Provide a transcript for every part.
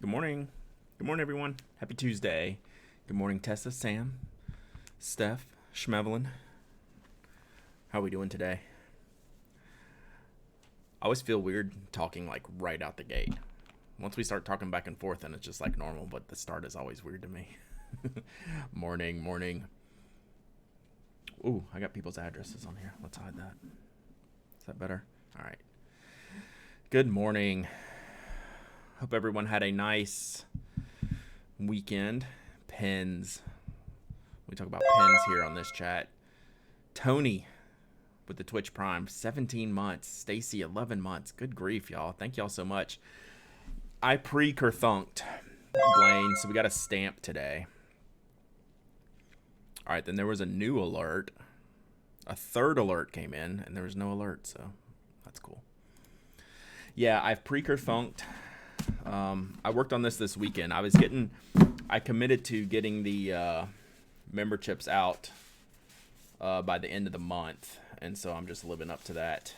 Good morning. Good morning, everyone. Happy Tuesday. Good morning, Tessa, Sam, Steph, Schmevelin. How are we doing today? I always feel weird talking like right out the gate. Once we start talking back and forth, then it's just like normal, but the start is always weird to me. Morning, morning. Ooh, I got people's addresses on here. Let's hide that. Is that better? All right. Good morning. Hope everyone had a nice weekend. Pens. We talk about pens here on this chat. Tony with the Twitch Prime, 17 months. Stacy, 11 months. Good grief, y'all. Thank y'all so much. I pre-kerthunked Blaine, so we got a stamp today. All right, then there was a new alert. A third alert came in, and there was no alert, so that's cool. Yeah, I've pre-kerthunked. I worked on this weekend. I committed to getting the memberships out by the end of the month, and so I'm just living up to that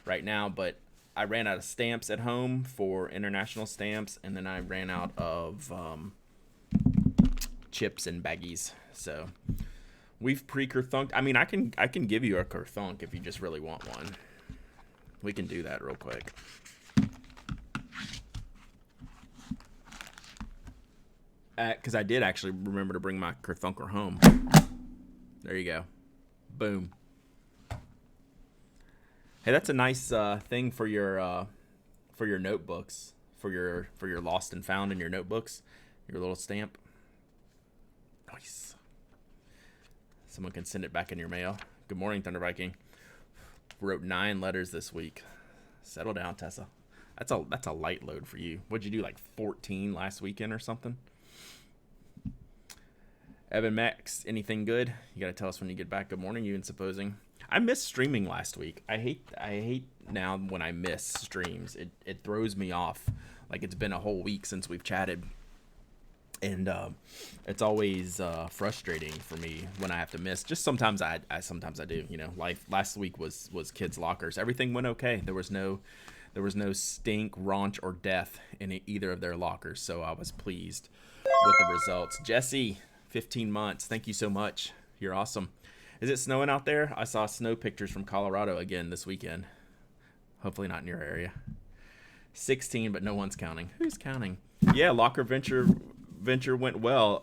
right now. But I ran out of stamps at home for international stamps, and then I ran out of chips and baggies. So we've pre-kerthunked. I mean, I can give you a kerthunk if you just really want one. We can do that real quick. Because I did actually remember to bring my kerthunker home. There you go. Boom. Hey, that's a nice thing for your notebooks, for your lost and found in your notebooks, your little stamp. Nice. Someone can send it back in your mail. Good morning, Thunder Viking. Wrote 9 letters this week. Settle down, Tessa. That's a light load for you. What'd you do, like 14 last weekend or something? Evan Max, anything good? You gotta tell us when you get back. Good morning, you and supposing. I missed streaming last week. I hate now when I miss streams. It throws me off. Like it's been a whole week since we've chatted, and it's always frustrating for me when I have to miss. Just sometimes I do. You know, life. Last week was kids' lockers. Everything went okay. There was no stink, raunch, or death in either of their lockers. So I was pleased with the results. Jesse, 15 months. Thank you so much. You're awesome. Is it snowing out there? I saw snow pictures from Colorado again this weekend. Hopefully not in your area. 16, but no one's counting. Who's counting? Yeah, locker venture went well.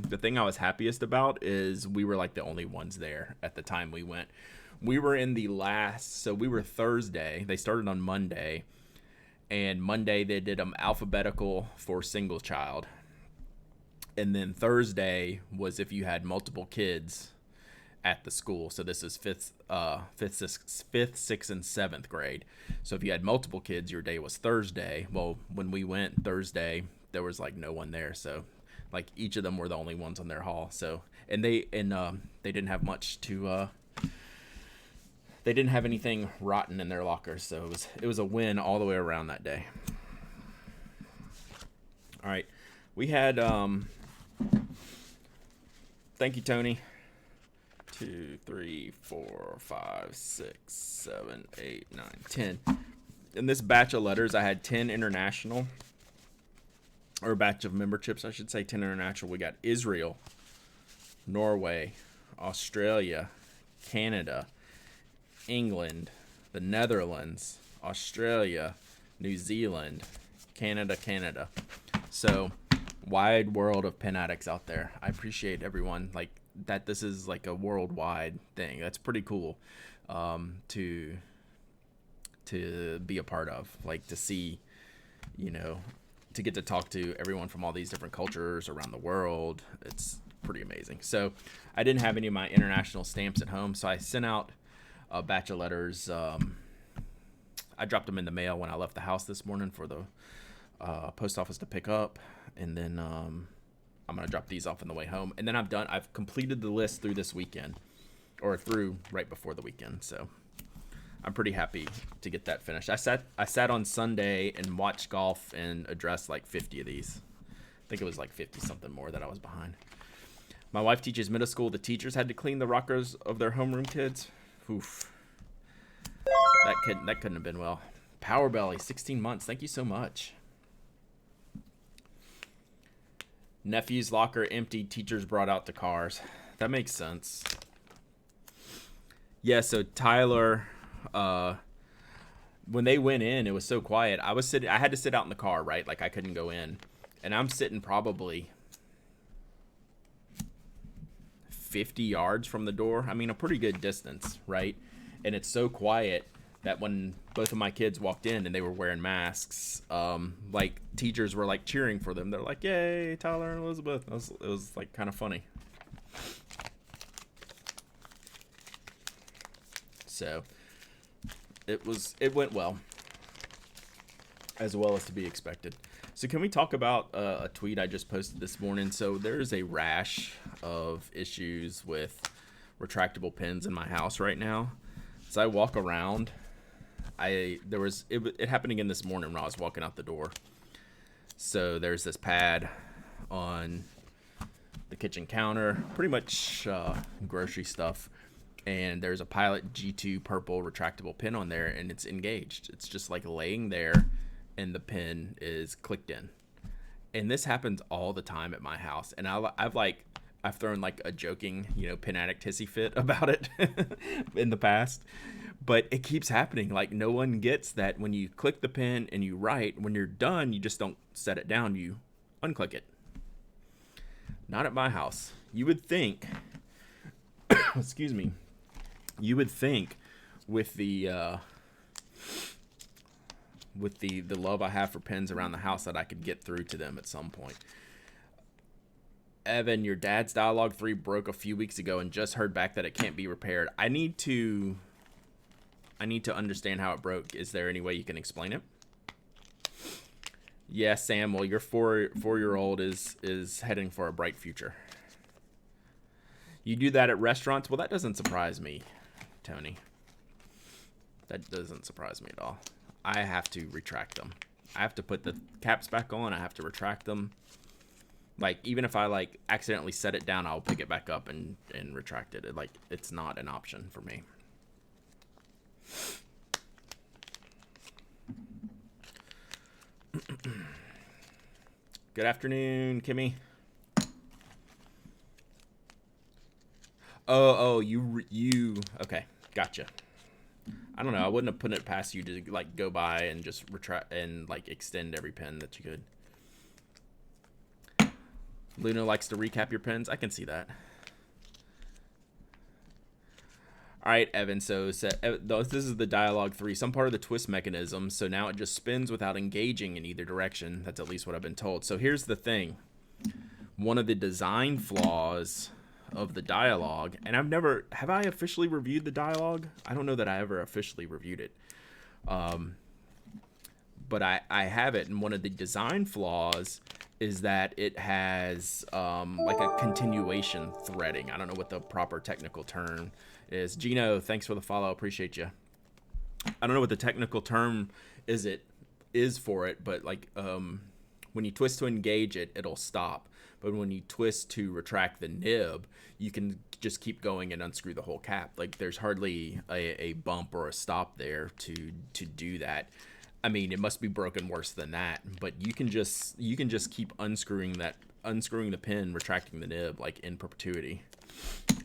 The thing I was happiest about is we were like the only ones there at the time we went. We were in the last, so we were Thursday. They started on Monday, and Monday they did them alphabetical for single child. And then Thursday was if you had multiple kids at the school. So this is fifth, sixth, and seventh grade. So if you had multiple kids, your day was Thursday. Well, when we went Thursday, there was like no one there. So like each of them were the only ones on their hall. So they didn't have much to. They didn't have anything rotten in their lockers. So it was a win all the way around that day. All right, we had. Thank you, Tony. 2, 3, 4, 5, 6, 7, 8, 9, 10. In this batch of letters, I had 10 international, or a batch of memberships, I should say. 10 international. We got Israel, Norway, Australia, Canada, England, the Netherlands, Australia, New Zealand, Canada. So, wide world of pen addicts out there. I appreciate everyone like that. This is like a worldwide thing. That's pretty cool to be a part of. Like to see, to get to talk to everyone from all these different cultures around the world. It's pretty amazing. So I didn't have any of my international stamps at home, so I sent out a batch of letters. I dropped them in the mail when I left the house this morning for the post office to pick up, and then I'm gonna drop these off on the way home, and then I've completed the list through this weekend, or through right before the weekend, so I'm pretty happy to get that finished. I sat on Sunday and watched golf and addressed like 50 of these. I think it was like 50 something more that I was behind. My wife teaches middle school. The teachers had to clean the rockers of their homeroom kids. Oof. That couldn't have been well. Power Belly, 16 months. Thank you so much. Nephew's locker empty. Teachers brought out the cars. That makes sense. Yeah, so Tyler, when they went in, it was so quiet. I had to sit out in the car, right? Like I couldn't go in. And I'm sitting probably 50 yards from the door. I mean, a pretty good distance, right? And it's so quiet that when both of my kids walked in and they were wearing masks, like teachers were like cheering for them. They're like, "Yay, Tyler and Elizabeth!" It was like kind of funny. So it went well as to be expected. So can we talk about a tweet I just posted this morning? So there's a rash of issues with retractable pens in my house right now. So I walk around. It happened again this morning when I was walking out the door. So there's this pad on the kitchen counter, pretty much grocery stuff. And there's a Pilot G2 purple retractable pen on there, and it's engaged. It's just like laying there, and the pen is clicked in. And this happens all the time at my house. And I've thrown like a joking, pen addict hissy fit about it in the past. But it keeps happening. Like no one gets that when you click the pen and you write, when you're done, you just don't set it down. You unclick it. Not at my house. You would think, excuse me, you would think with the love I have for pens around the house that I could get through to them at some point. Evan, your dad's Dialogue 3 broke a few weeks ago and just heard back that it can't be repaired. I need to understand how it broke. Is there any way you can explain it? Yeah, Sam, well, your four-year-old is heading for a bright future. You do that at restaurants? Well, that doesn't surprise me, Tony. That doesn't surprise me at all. I have to retract them. I have to put the caps back on. I have to retract them. Like, even if I, accidentally set it down, I'll pick it back up and retract it. It's not an option for me. Good afternoon, Kimmy. Oh, you. Okay, gotcha. I don't know. I wouldn't have put it past you to go by and just retract and extend every pen that you could. Luna likes to recap your pens. I can see that. All right, Evan. So this is the Dialogue 3. Some part of the twist mechanism. So now it just spins without engaging in either direction. That's at least what I've been told. So here's the thing. One of the design flaws of the Dialogue, and have I officially reviewed the Dialogue? I don't know that I ever officially reviewed it. But I have it, and one of the design flaws is that it has a continuation threading. I don't know what the proper technical term is. Gino, thanks for the follow. Appreciate you. I don't know what the technical term is for it, but when you twist to engage it, it'll stop. But when you twist to retract the nib, you can just keep going and unscrew the whole cap. There's hardly a bump or a stop there to do that. I mean, it must be broken worse than that. But you can just keep unscrewing the pin, retracting the nib in perpetuity.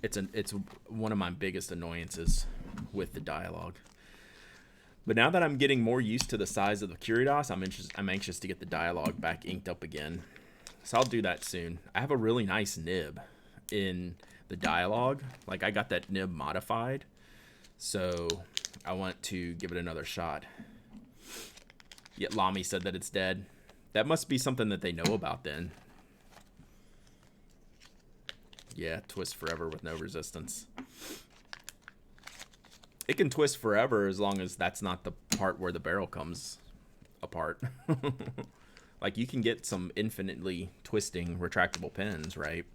It's one of my biggest annoyances with the Dialogue. But now that I'm getting more used to the size of the Curidas, I'm anxious to get the Dialogue back inked up again. So I'll do that soon. I have a really nice nib in the Dialogue. I got that nib modified. So I want to give it another shot. Yet Lamy said that it's dead. That must be something that they know about then. Yeah, twist forever with no resistance. It can twist forever as long as that's not the part where the barrel comes apart. You can get some infinitely twisting retractable pens, right?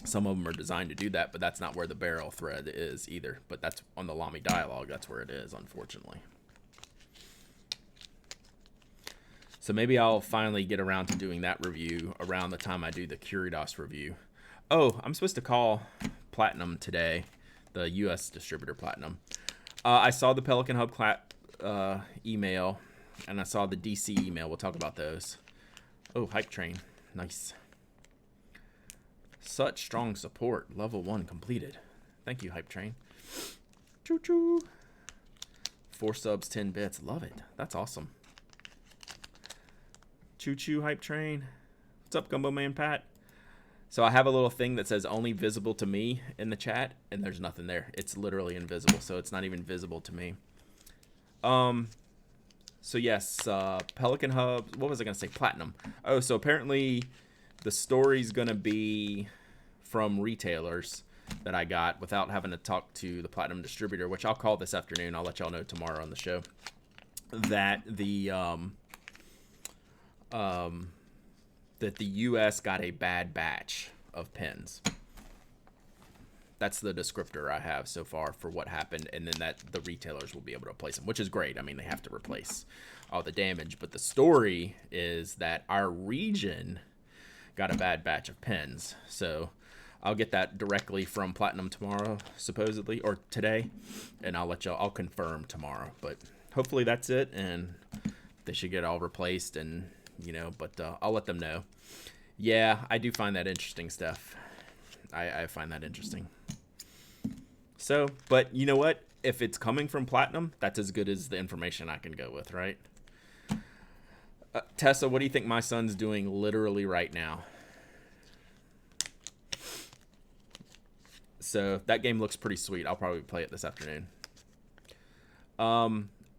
Some of them are designed to do that, but that's not where the barrel thread is either. But that's on the Lamy Dialogue. That's where it is, unfortunately. So maybe I'll finally get around to doing that review around the time I do the Curidas review. Oh, I'm supposed to call Platinum today, the U.S. distributor Platinum. I saw the Pelican Hub email, and I saw the DC email. We'll talk about those. Oh, Hype Train. Nice. Such strong support. Level 1 completed. Thank you, Hype Train. Choo choo. 4 subs, 10 bits. Love it. That's awesome. Choo choo, Hype Train. What's up, Gumbo Man Pat? So I have a little thing that says only visible to me in the chat, and there's nothing there. It's literally invisible, so it's not even visible to me. So yes, Pelican Hub. What was I gonna say? Platinum. Oh, so apparently the story's gonna be from retailers that I got without having to talk to the Platinum distributor, which I'll call this afternoon. I'll let y'all know tomorrow on the show. That the that the US got a bad batch of pens. That's the descriptor I have so far for what happened, and then that the retailers will be able to replace them, which is great. I mean, they have to replace all the damage, but the story is that our region got a bad batch of pens. So I'll get that directly from Platinum tomorrow, supposedly, or today, and I'll confirm tomorrow. But hopefully that's it, and they should get all replaced, and but I'll let them know. Yeah, I do find that interesting stuff. I find that interesting. So, but you know what? If it's coming from Platinum, that's as good as the information I can go with, right? Tessa, what do you think my son's doing literally right now? So that game looks pretty sweet. I'll probably play it this afternoon.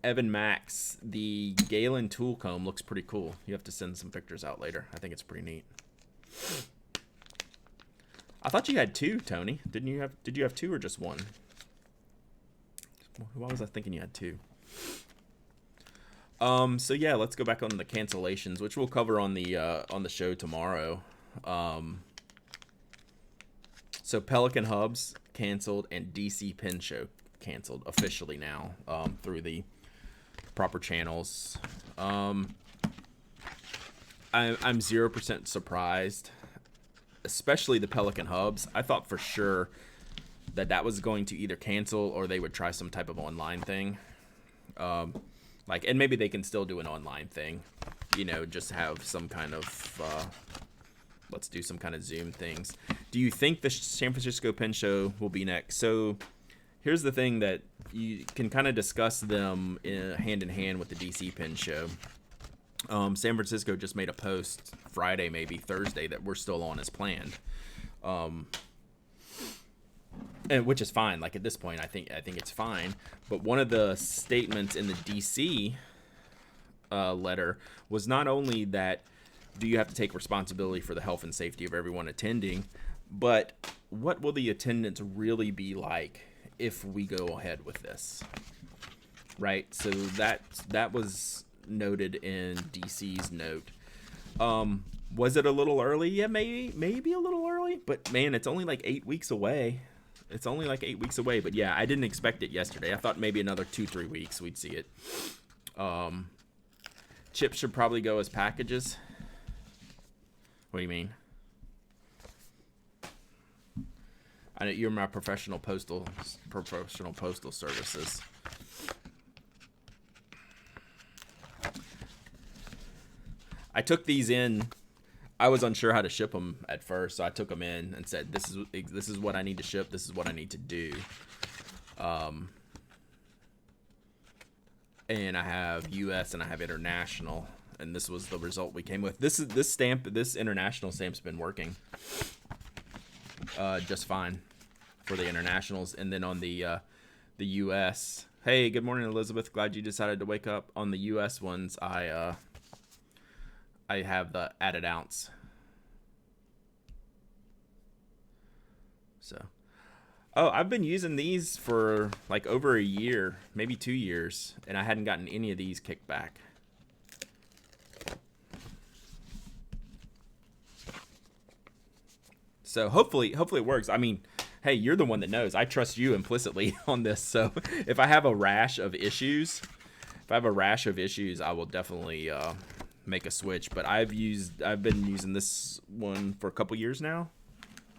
Evan Max, the Galen tool comb looks pretty cool. You have to send some pictures out later. I think it's pretty neat. I thought you had 2, Tony. Did you have 2 or just 1? Why was I thinking you had 2? So yeah, let's go back on the cancellations, which we'll cover on the show tomorrow. So Pelican Hubs canceled and DC Pen Show canceled officially now through the proper channels. I'm 0% surprised, especially the Pelican Hubs. I thought for sure that was going to either cancel or they would try some type of online thing. And maybe they can still do an online thing, just have some kind of, let's do some kind of Zoom things. Do you think the San Francisco Pen Show will be next? So here's the thing that you can kind of discuss them hand in hand with the DC Pen Show. San Francisco just made a post Friday, maybe Thursday, that we're still on as planned, and which is fine. Like at this point, I think it's fine. But one of the statements in the DC letter was not only that do you have to take responsibility for the health and safety of everyone attending, but what will the attendance really be like if we go ahead with this, right? So that was noted in DC's note. Was it a little early? Yeah, maybe a little early, but man, it's only like 8 weeks away. But yeah, I didn't expect it yesterday. I thought maybe another 2-3 weeks we'd see it. Chips should probably go as packages. What do you mean? I know you're my professional postal services. I took these in. I was unsure how to ship them at first, so I took them in and said, "This is what I need to ship. This is what I need to do." And I have U.S. and I have international, and this was the result we came with. This international stamp's been working just fine for the internationals, and then on the U.S. Hey, good morning, Elizabeth. Glad you decided to wake up. On the U.S. ones, I have the added ounce. So, I've been using these for like over a year, maybe 2 years, and I hadn't gotten any of these kicked back. So hopefully it works. I mean, hey, you're the one that knows. I trust you implicitly on this. So if I have a rash of issues, I will definitely make a switch. But I've been using this one for a couple years now,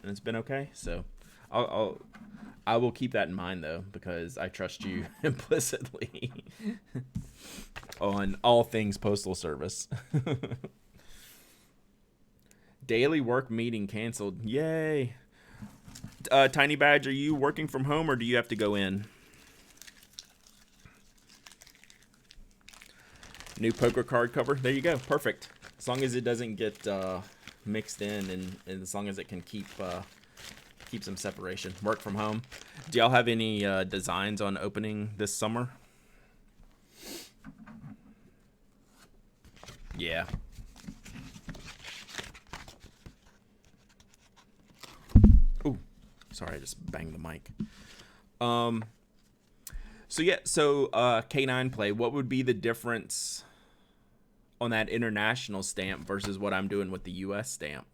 and it's been okay. So I will keep that in mind though, because I trust you implicitly on all things postal service. Daily work meeting canceled. Yay. Tiny Badge, are you working from home or do you have to go in? New poker card cover. There you go. Perfect. As long as it doesn't get mixed in, and as long as it can keep some separation. Work from home. Do y'all have any designs on opening this summer? Yeah. Ooh, sorry, I just banged the mic. So K9 play. What would be the difference on that international stamp versus what I'm doing with the US stamp?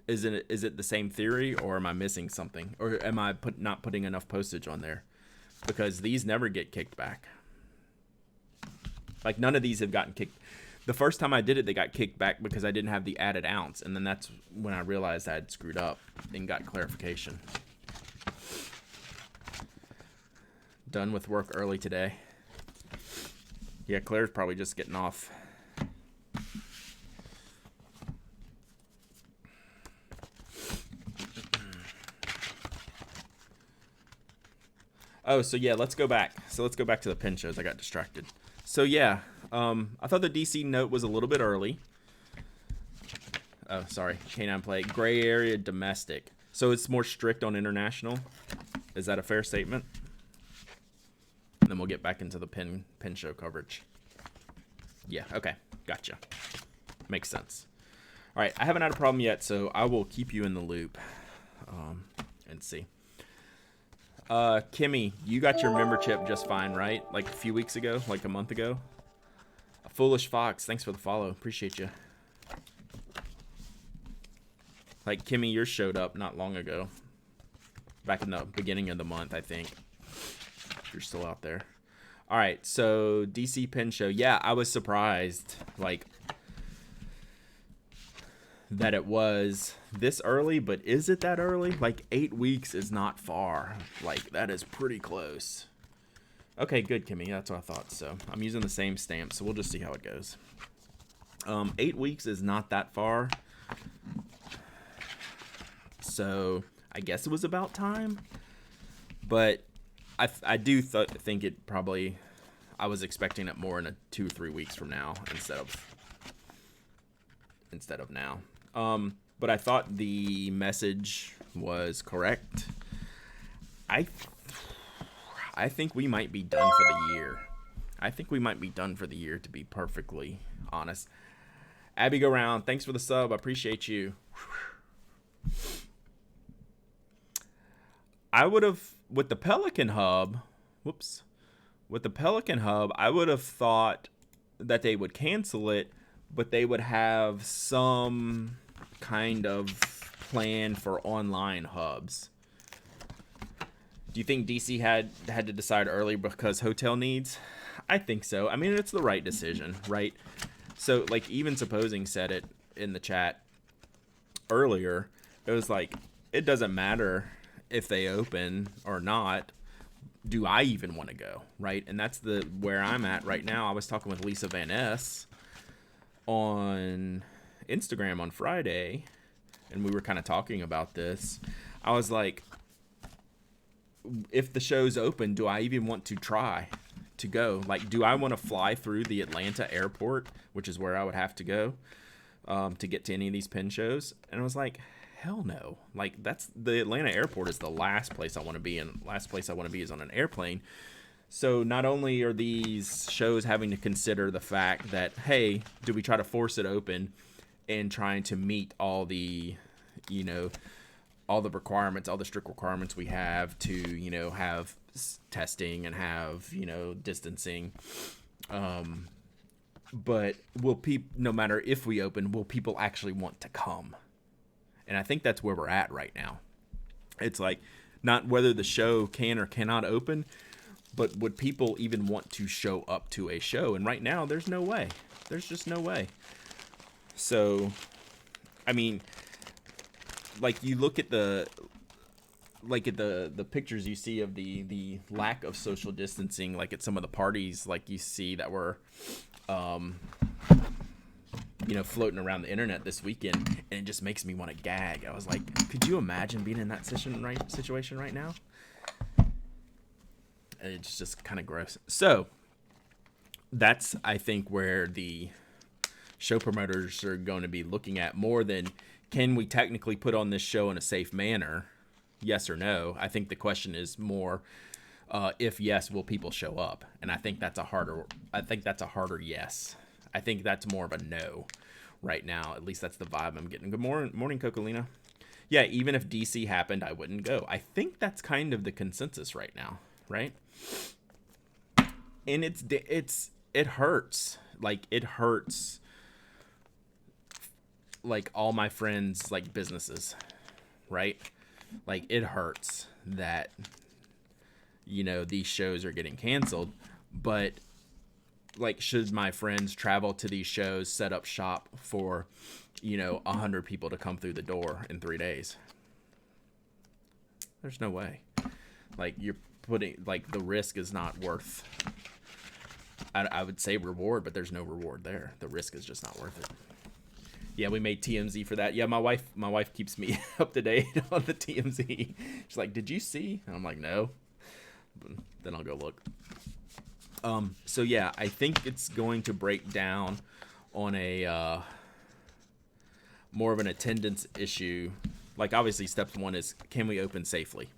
Is it the same theory, or am I missing something, or am I not putting enough postage on there? Because these never get kicked back. Like, none of these have gotten kicked. The first time I did it, they got kicked back because I didn't have the added ounce, and then that's when I realized I had screwed up and got clarification. Done with work early today. Yeah, Claire's probably just getting off. Oh, so yeah, let's go back. So let's go back to the pin shows. I got distracted. So yeah, I thought the DC note was a little bit early. Oh, sorry. K9 play. Gray area domestic. So it's more strict on international. Is that a fair statement? And then we'll get back into the pin show coverage. Yeah, okay. Gotcha. Makes sense. All right, I haven't had a problem yet, so I will keep you in the loop and see. Kimmy, you got your member chip just fine, right? Like a few weeks ago, like a month ago. A Foolish Fox, thanks for the follow. Appreciate you. Like, Kimmy, yours showed up not long ago. Back in the beginning of the month, I think. If you're still out there. All right, so DC Pin Show. Yeah, I was surprised, like, that it was this early, but is it that early? Like, 8 weeks is not far. Like, that is pretty close. Okay, good, Kimmy. That's what I thought. So I'm using the same stamp, so we'll just see how it goes. 8 weeks is not that far. So I guess it was about time. But I do think it probably, I was expecting it more in 2 or 3 weeks from now instead of now. But I thought the message was correct. I think we might be done for the year. I think we might be done for the year, to be perfectly honest. Abby Go Round, thanks for the sub. I appreciate you. I would have, with the Pelican Hub, I would have thought that they would cancel it, but they would have some kind of plan for online hubs. Do you think DC had to decide early because hotel needs? I think so. I mean, it's the right decision, right? So, like, even Supposing said it in the chat earlier. It was like, it doesn't matter if they open or not. Do I even want to go, right? And that's where I'm at right now. I was talking with Lisa Van Ness on Instagram on Friday, and we were kind of talking about this. I was like, if the show's open, do I even want to try to go? Like, do I want to fly through the Atlanta airport, which is where I would have to go to get to any of these pin shows? And I was like, hell no. Like, the Atlanta airport is the last place I want to be, and last place I want to be is on an airplane. So not only are these shows having to consider the fact that, hey, do we try to force it open and trying to meet all the, all the requirements, all the strict requirements we have to, have testing and have, distancing. But no matter if we open, will people actually want to come? And I think that's where we're at right now. It's like, not whether the show can or cannot open, but would people even want to show up to a show? And right now, there's no way. There's just no way. So, I mean, like, you look at the pictures you see of the lack of social distancing, like at some of the parties, like you see that were floating around the internet this weekend, and it just makes me want to gag. I was like, could you imagine being in that situation right now? And it's just kind of gross. So that's, I think, where the show promoters are going to be looking at more than, can we technically put on this show in a safe manner? Yes or no? I think the question is more, if yes, will people show up? And I think that's a harder yes. I think that's more of a no right now. At least that's the vibe I'm getting. Good morning, Cocolina. Yeah, even if DC happened, I wouldn't go. I think that's kind of the consensus right now, right? And it hurts. Like, it hurts. Like, all my friends, like, businesses, right? Like, it hurts that, these shows are getting canceled. But, like, should my friends travel to these shows, set up shop for, 100 people to come through the door in 3 days? There's no way. Like, you're putting, like, the risk is not worth, I would say reward, but there's no reward there. The risk is just not worth it. Yeah, we made TMZ for that. Yeah, my wife keeps me up to date on the TMZ. She's like, "Did you see?" And I'm like, "No." But then I'll go look. So yeah, I think it's going to break down on a more of an attendance issue. Like, obviously, step one is, can we open safely?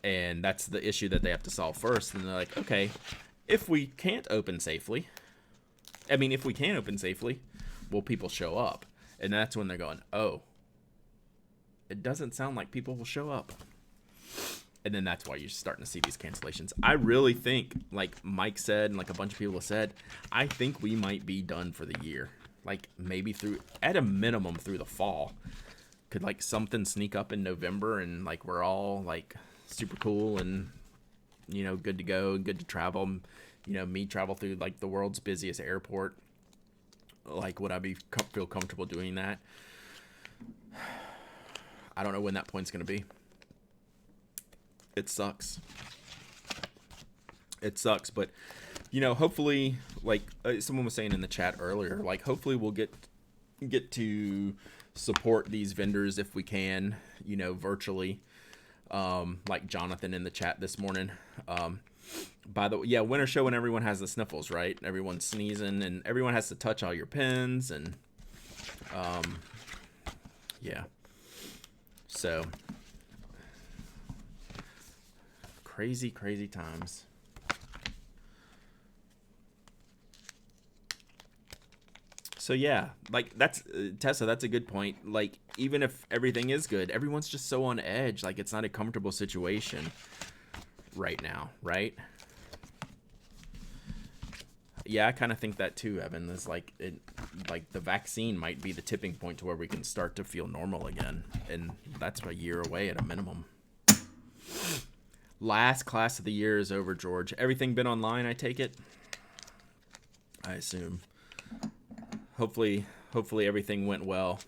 And that's the issue that they have to solve first. And they're like, okay, if we can't open safely, will people show up? And that's when they're going, oh, it doesn't sound like people will show up. And then that's why you're starting to see these cancellations. I really think, like Mike said, and like a bunch of people have said, I think we might be done for the year. Like, maybe at a minimum through the fall. Could, like, something sneak up in November and, like, we're all, like, super cool and, good to go and good to travel. Me travel through, like, the world's busiest airport. Like, would I feel comfortable doing that? I don't know when that point's going to be. It sucks. But, hopefully, like someone was saying in the chat earlier, like, hopefully we'll get to support these vendors if we can, virtually. Like Jonathan in the chat this morning. By the way, yeah, winter show when everyone has the sniffles, right? Everyone's sneezing and everyone has to touch all your pins and, yeah. So, crazy times. So yeah, like, that's Tessa, that's a good point. Like, even if everything is good, everyone's just so on edge. Like, it's not a comfortable situation right now, right? Yeah, I kind of think that too, Evan. Is like, the vaccine might be the tipping point to where we can start to feel normal again, and that's a year away at a minimum. Last class of the year is over, George. Everything been online, I take it? I assume. Hopefully everything went well.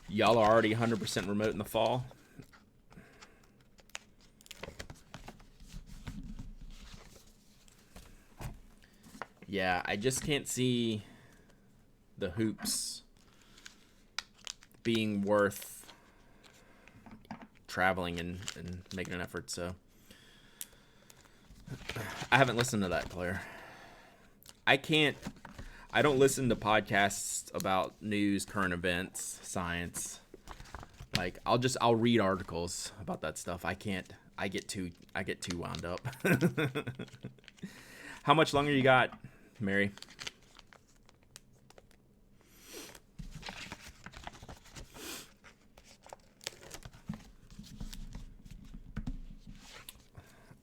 Y'all are already 100% remote in the fall. Yeah, I just can't see the hoops being worth traveling and making an effort, so I haven't listened to that, Claire. I don't listen to podcasts about news, current events, science. Like, I'll read articles about that stuff. I get too wound up. How much longer you got, Mary?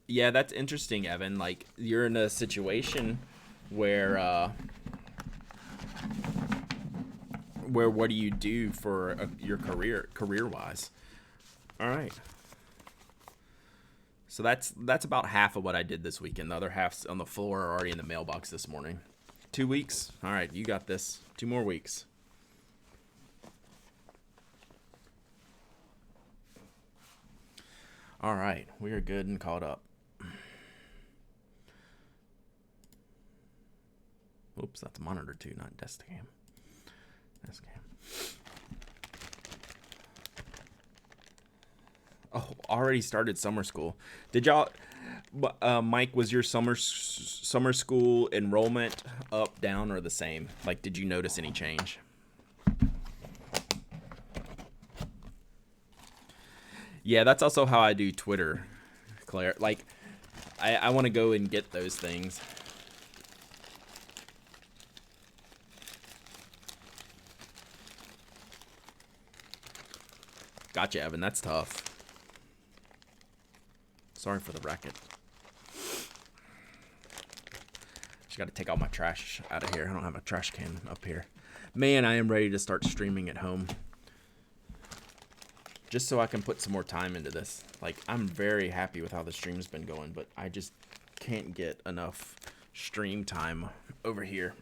Yeah, that's interesting, Evan. Like, you're in a situation where what do you do for your career-wise? All right. So that's about half of what I did this weekend. The other half's on the floor, or already in the mailbox this morning. 2 weeks? All right, you got this. 2 more weeks. All right, we are good and caught up. Oops, that's monitor 2, not desk cam. Desk cam. Oh, already started summer school. Did y'all, Mike, was your summer school enrollment up, down, or the same? Like, did you notice any change? Yeah, that's also how I do Twitter, Claire. Like, I want to go and get those things. Gotcha, Evan. That's tough. Sorry for the racket. Just got to take all my trash out of here. I don't have a trash can up here. Man, I am ready to start streaming at home. Just so I can put some more time into this. Like, I'm very happy with how the stream's been going, but I just can't get enough stream time over here.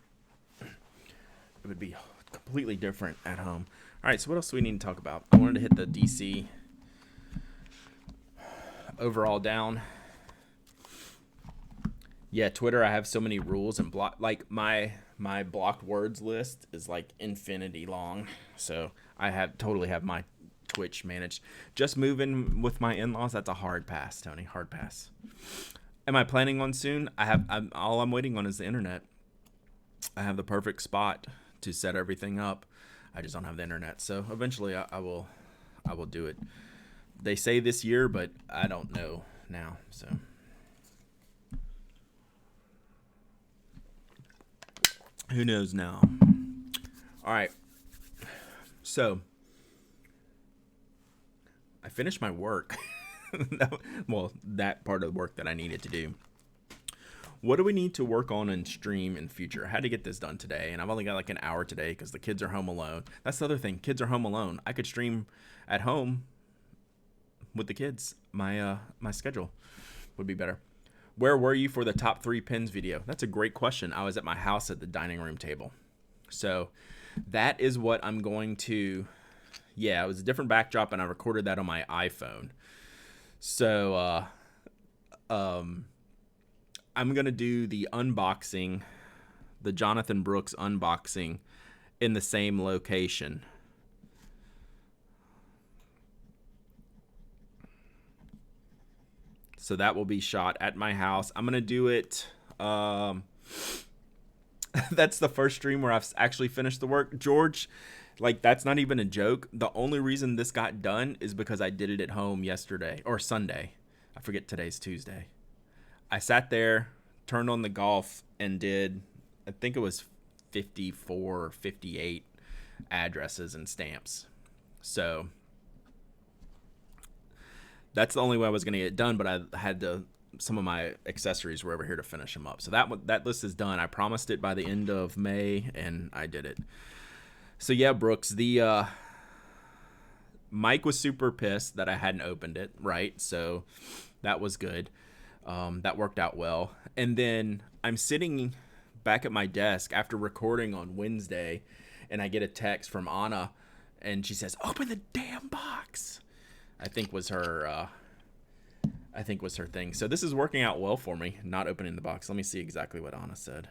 It would be completely different at home. All right, so what else do we need to talk about? I wanted to hit the DC overall down. Yeah, Twitter, I have so many rules and block. Like, my blocked words list is like infinity long. So I totally have my Twitch managed. Just moving with my in-laws, that's a hard pass, Tony. Hard pass. Am I planning on soon? All I'm waiting on is the internet. I have the perfect spot to set everything up. I just don't have the internet. So eventually I will do it. They say this year, but I don't know now. So who knows now? All right. So I finished my work. Well, that part of the work that I needed to do. What do we need to work on and stream in future? I had to get this done today, and I've only got like an hour today because the kids are home alone. That's the other thing. Kids are home alone. I could stream at home with the kids. My schedule would be better. Where were you for the top 3 pins video? That's a great question. I was at my house at the dining room table. So that is what I'm going to... Yeah, it was a different backdrop, and I recorded that on my iPhone. So, I'm going to do the unboxing, the Jonathan Brooks unboxing, in the same location. So that will be shot at my house. I'm going to do it... that's the first stream where I've actually finished the work. George... Like, that's not even a joke. The only reason this got done is because I did it at home yesterday, or Sunday. I forget today's Tuesday. I sat there, turned on the golf, and did, I think it was 54 or 58 addresses and stamps. So that's the only way I was going to get it done, but I had to, some of my accessories were over here to finish them up. So that list is done. I promised it by the end of May, and I did it. So yeah, Brooks, the Mike was super pissed that I hadn't opened it, right? So that was good. That worked out well. And then I'm sitting back at my desk after recording on Wednesday, and I get a text from Anna, and she says, "Open the damn box." I think was her thing. So this is working out well for me, not opening the box. Let me see exactly what Anna said.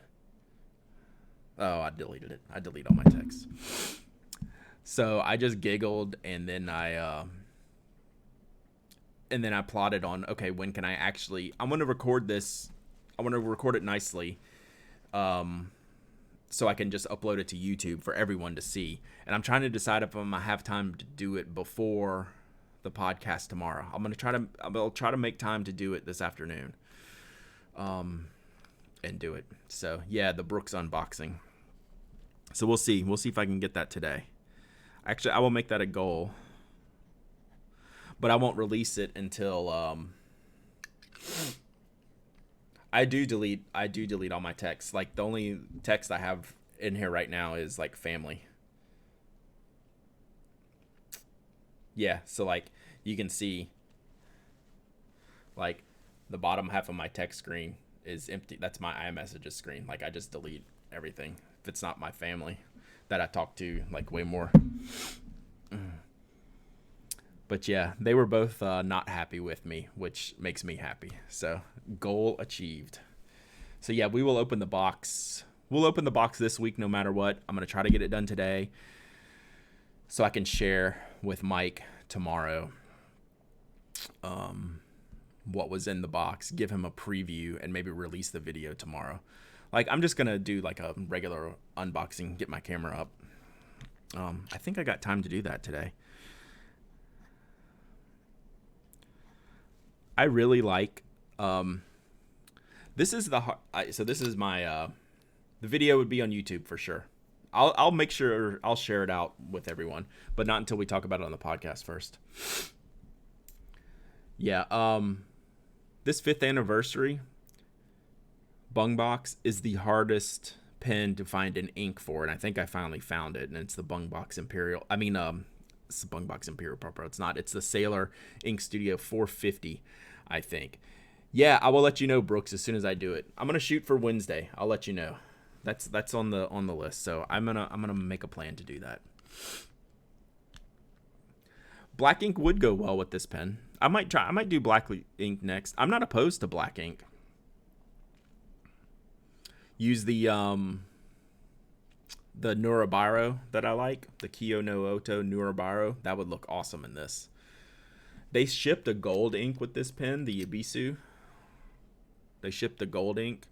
Oh, I deleted it. I delete all my texts. So I just giggled, and then I plotted on, okay, when can I actually... I'm going to record this. I want to record it nicely, so I can just upload it to YouTube for everyone to see. And I'm trying to decide if I'm going to have time to do it before the podcast tomorrow. I'll try to make time to do it this afternoon, and do it. So yeah, the Brooks unboxing. So we'll see. We'll see if I can get that today. Actually, I will make that a goal, but I won't release it until I do delete all my texts. Like, the only text I have in here right now is like family. Yeah, so like you can see, like, the bottom half of my text screen is empty. That's my iMessages screen. Like, I just delete everything if it's not my family that I talk to, like, way more. But yeah, they were both not happy with me, which makes me happy. So goal achieved. So yeah, we will open the box. We'll open the box this week no matter what. I'm going to try to get it done today so I can share with Mike tomorrow what was in the box, give him a preview, and maybe release the video tomorrow. Like, I'm just going to do like a regular unboxing, get my camera up. I think I got time to do that today. I really like, this is so this is my, the video would be on YouTube for sure. I'll make sure I'll share it out with everyone, but not until we talk about it on the podcast first. Yeah, this 5th anniversary bung box is the hardest pen to find an ink for, and I think I finally found it, and it's the Bung Box Imperial. It's the Bung Box Imperial Purple. It's not. It's the Sailor Ink Studio 450, I think. Yeah, I will let you know, Brooks, as soon as I do it. I'm gonna shoot for Wednesday. I'll let you know. That's on the list. So I'm gonna make a plan to do that. Black ink would go well with this pen. I might do black ink next. I'm not opposed to black ink. Use the Nurabiro that I like, the Kiyo no Oto Nurabiro. That would look awesome in this. They shipped a gold ink with this pen, the Ibisu. They shipped the gold ink.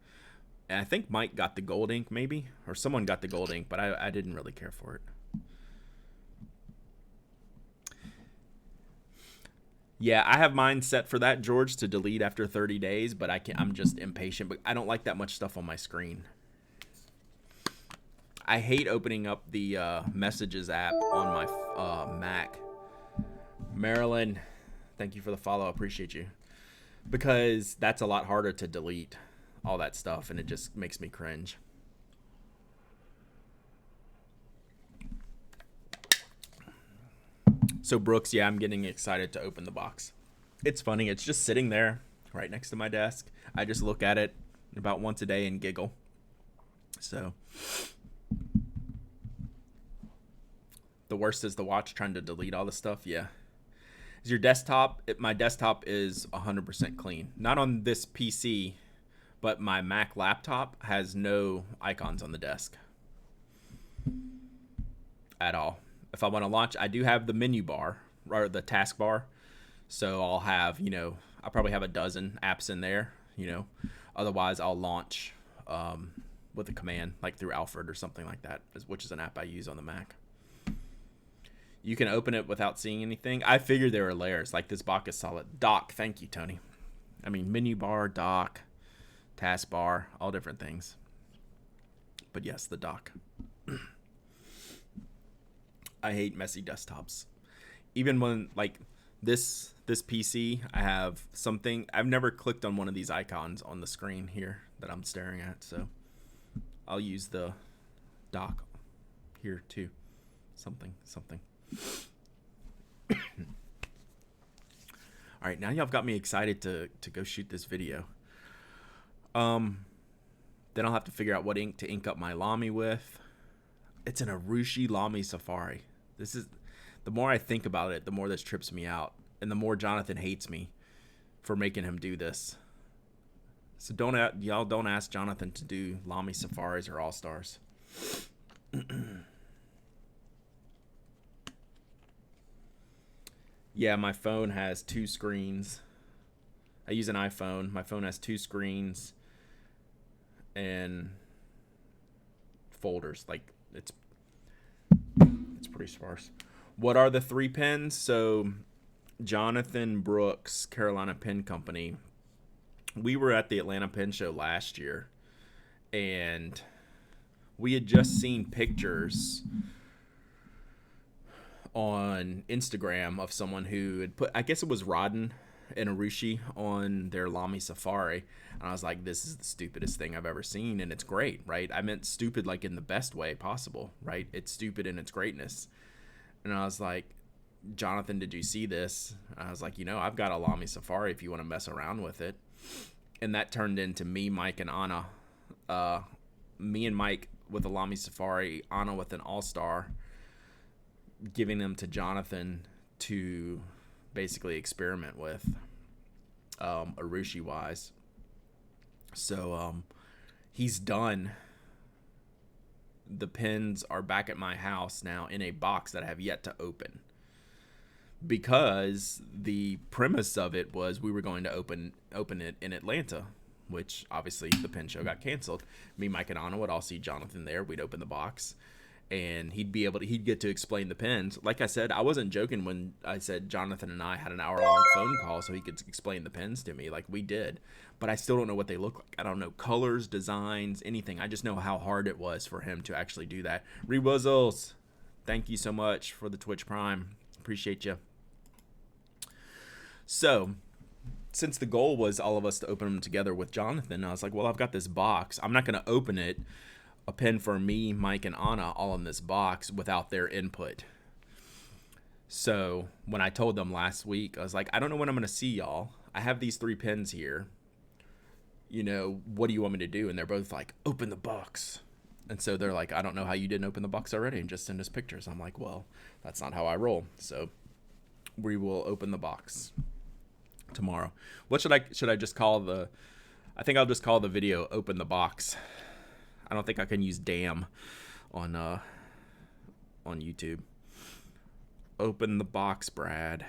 And I think Mike got the gold ink maybe, or someone got the gold ink, but I didn't really care for it. Yeah, I have mine set for that, George, to delete after 30 days, but I'm just impatient. But I don't like that much stuff on my screen. I hate opening up the Messages app on my Mac. Marilyn, thank you for the follow. I appreciate you. Because that's a lot harder to delete all that stuff, and it just makes me cringe. So Brooks, yeah, I'm getting excited to open the box. It's funny. It's just sitting there right next to my desk. I just look at it about once a day and giggle. So the worst is the watch trying to delete all the stuff. Yeah. Is your desktop? My desktop is 100% clean. Not on this PC, but my Mac laptop has no icons on the desk at all. If I want to launch, I do have the menu bar or the task bar. So I'll have, I'll probably have a dozen apps in there, Otherwise, I'll launch with a command like through Alfred or something like that, which is an app I use on the Mac. You can open it without seeing anything. I figured there were layers. Like this box is solid. Dock, thank you, Tony. I mean, menu bar, dock, task bar, all different things. But yes, the dock. I hate messy desktops. Even when like this PC, I have something. I've never clicked on one of these icons on the screen here that I'm staring at. So I'll use the dock here too. Something. All right, now y'all got me excited to go shoot this video. Then I'll have to figure out what ink to ink up my Lamy with. It's an Arushi Lamy Safari. This is, the more I think about it, the more this trips me out, and the more Jonathan hates me for making him do this. So y'all don't ask Jonathan to do Lamy Safaris or All Stars. Yeah, my phone has 2 screens. I use an iPhone. My phone has 2 screens and folders. Like it's pretty sparse. What are the 3 pens? So Jonathan Brooks, Carolina Pen Company. We were at the Atlanta Pen Show last year, and we had just seen pictures on Instagram of someone who had put, I guess it was Rodden and Arushi on their Lamy Safari. And I was like, this is the stupidest thing I've ever seen. And it's great, right? I meant stupid like in the best way possible, right? It's stupid in its greatness. And I was like, Jonathan, did you see this? I was like, I've got a Lamy Safari if you want to mess around with it. And that turned into me, Mike, and Anna. Me and Mike with a Lamy Safari, Anna with an All-Star, giving them to Jonathan to basically experiment with, Arushi wise. So he's done. The pins are back at my house now in a box that I have yet to open, because the premise of it was we were going to open it in Atlanta, which obviously the pin show got canceled. Me, Mike, and Anna would all see Jonathan there. We'd open the box, and he'd get to explain the pins. Like I said, I wasn't joking when I said Jonathan and I had an hour-long phone call so he could explain the pins to me, like we did. But I still don't know what they look like. I don't know colors, designs, anything. I just know how hard it was for him to actually do that. Rewizzles, thank you so much for the Twitch Prime. Appreciate you. So, since the goal was all of us to open them together with Jonathan, I was like, well, I've got this box. I'm not going to open it, a pin for me, Mike, and Anna, all in this box without their input. So, when I told them last week, I was like, I don't know when I'm going to see y'all. I have these 3 pins here. You know, what do you want me to do? And they're both like, open the box. And so they're like, I don't know how you didn't open the box already and just send us pictures. I'm like, well, that's not how I roll. So we will open the box tomorrow. What should I just call the, I think I'll just call the video open the box. I don't think I can use damn on YouTube. Open the box, Brad.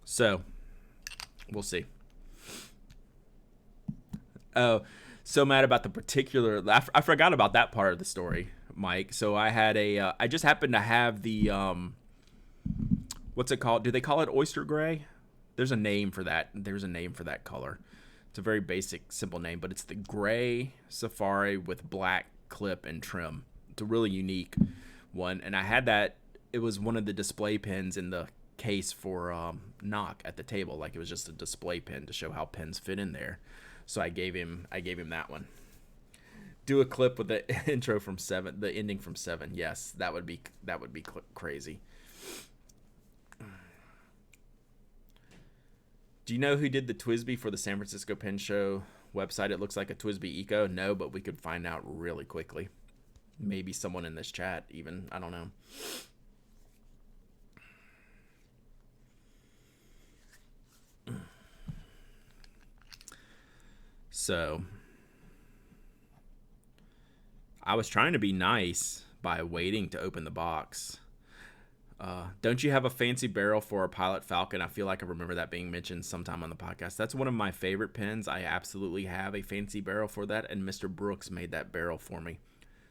So we'll see. Oh, so mad about the particular. I forgot about that part of the story, Mike. So I had I just happened to have the what's it called? Do they call it oyster gray? There's a name for that. There's a name for that color. It's a very basic, simple name, but it's the gray Safari with black clip and trim. It's a really unique one, and I had that. It was one of the display pins in the case for knock at the table. Like, it was just a display pin to show how pins fit in there. So I gave him that one. Do a clip with the intro from 7, the ending from 7. Yes, that would be crazy. Do you know who did the TWSBI for the San Francisco Pin Show website? It looks like a TWSBI Eco. No, but we could find out really quickly. Maybe someone in this chat even. I don't know. So I was trying to be nice by waiting to open the box. Don't you have a fancy barrel for a Pilot Falcon? I feel like I remember that being mentioned sometime on the podcast. That's one of my favorite pins. I absolutely have a fancy barrel for that, and Mr. Brooks made that barrel for me.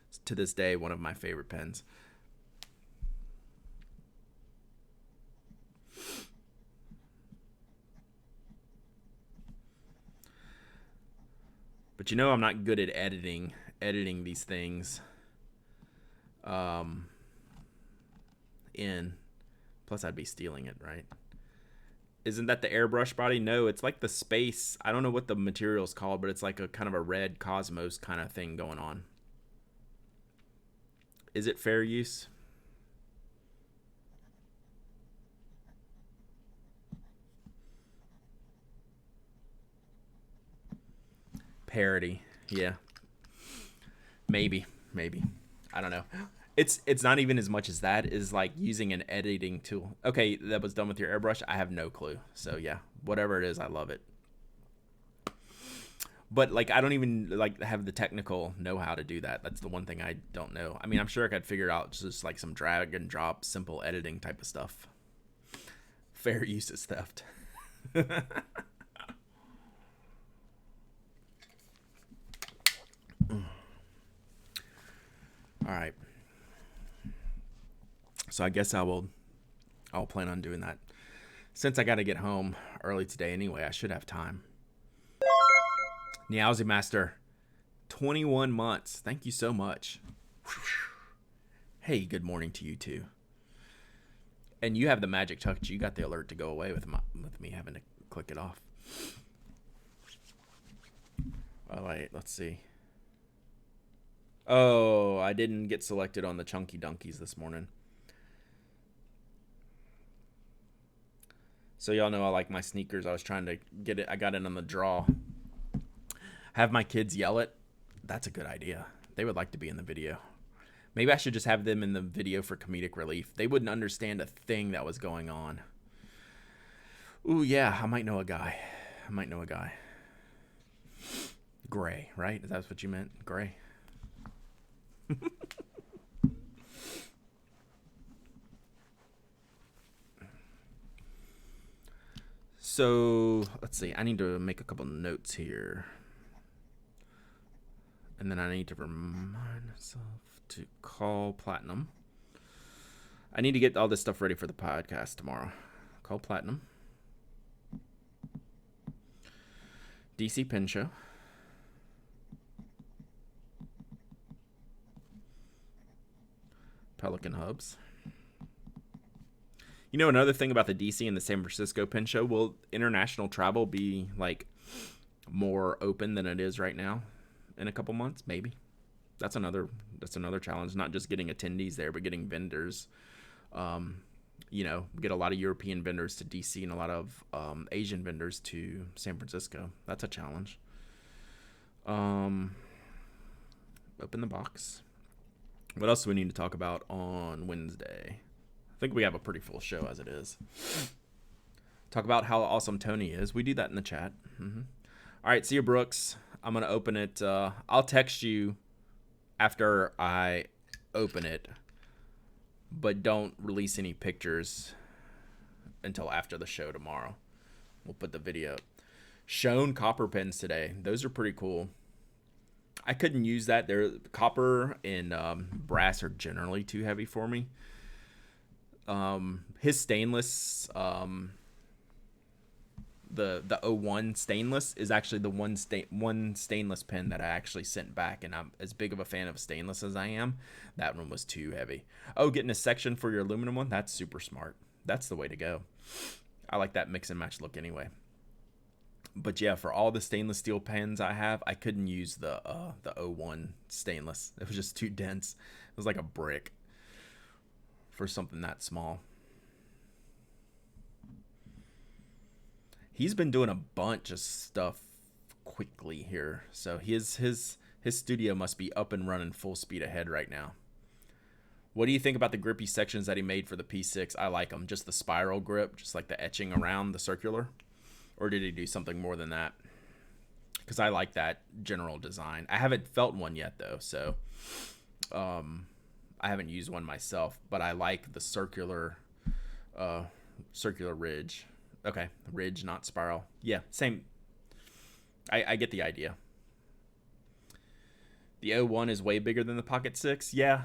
It's, to this day, one of my favorite pins. But you know I'm not good at editing these things in. Plus I'd be stealing it, right? Isn't that the airbrush body? No, it's like the space. I don't know what the material's called, but it's like a kind of a red cosmos kind of thing going on. Is it fair use? Parody, yeah. Maybe. I don't know. It's not even as much as that. Is like using an editing tool. Okay, that was done with your airbrush. I have no clue. So yeah, whatever it is, I love it. But like, I don't even like have the technical know-how to do that. That's the one thing I don't know. I mean, I'm sure I could figure out just like some drag and drop, simple editing type of stuff. Fair use is theft. All right. So I guess I'll plan on doing that. Since I got to get home early today anyway, I should have time. Niauzi Master, 21 months. Thank you so much. Hey, good morning to you too. And you have the magic touch. You got the alert to go away with me having to click it off. All right, let's see. Oh, I didn't get selected on the Chunky Donkeys this morning. So y'all know I like my sneakers. I was trying to get it. I got it on the draw. Have my kids yell it. That's a good idea. They would like to be in the video. Maybe I should just have them in the video for comedic relief. They wouldn't understand a thing that was going on. Ooh, yeah, I might know a guy. Gray, right? Is that what you meant? Gray. So, let's see. I need to make a couple notes here. And then I need to remind myself to call Platinum. I need to get all this stuff ready for the podcast tomorrow. Call Platinum. DC Pen Show. Pelican Hubs. You know, another thing about the DC and the San Francisco Pen Show, will international travel be like more open than it is right now in a couple months? Maybe. That's another challenge. Not just getting attendees there, but getting vendors. You know, get a lot of European vendors to DC and a lot of Asian vendors to San Francisco. That's a challenge. Open the box. What else do we need to talk about on Wednesday? I think we have a pretty full show as it is. Talk about how awesome Tony is. We do that in the chat. Mm-hmm. All right, see you, Brooks. I'm going to open it. I'll text you after I open it, but don't release any pictures until after the show tomorrow. We'll put the video up. Shown copper pens today. Those are pretty cool. I couldn't use that. They're copper and brass are generally too heavy for me. His stainless, the 01 stainless is actually the one stainless pen that I actually sent back, and I'm as big of a fan of stainless as I am. That one was too heavy. Oh, getting a section for your aluminum one? That's super smart. That's the way to go. I like that mix and match look anyway. But yeah, for all the stainless steel pens I have, I couldn't use the 01 stainless. It was just too dense. It was like a brick for something that small. He's been doing a bunch of stuff quickly here, so his studio must be up and running full speed ahead right now. What do you think about the grippy sections that he made for the P6? I like them. Just the spiral grip, just like the etching around the circular. Or did he do something more than that? Because I like that general design. I haven't felt one yet, though, so I haven't used one myself. But I like the circular ridge. Okay, ridge, not spiral. Yeah, same. I get the idea. The 01 is way bigger than the Pocket 6. Yeah,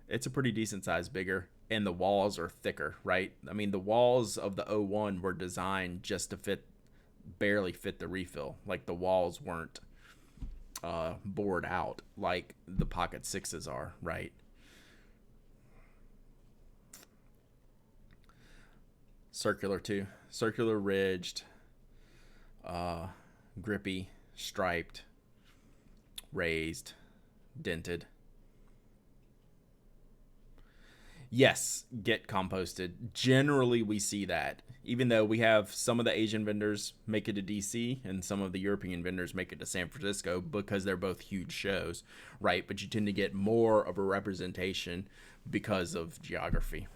it's a pretty decent size bigger. And the walls are thicker, right? I mean, the walls of the 01 were designed just to barely fit the refill. Like, the walls weren't bored out like the Pocket 6s are, right? Circular, too. Circular ridged, grippy, striped, raised, dented. Yes, get composted. Generally, we see that. Even though we have some of the Asian vendors make it to DC and some of the European vendors make it to San Francisco because they're both huge shows, right? But you tend to get more of a representation because of geography.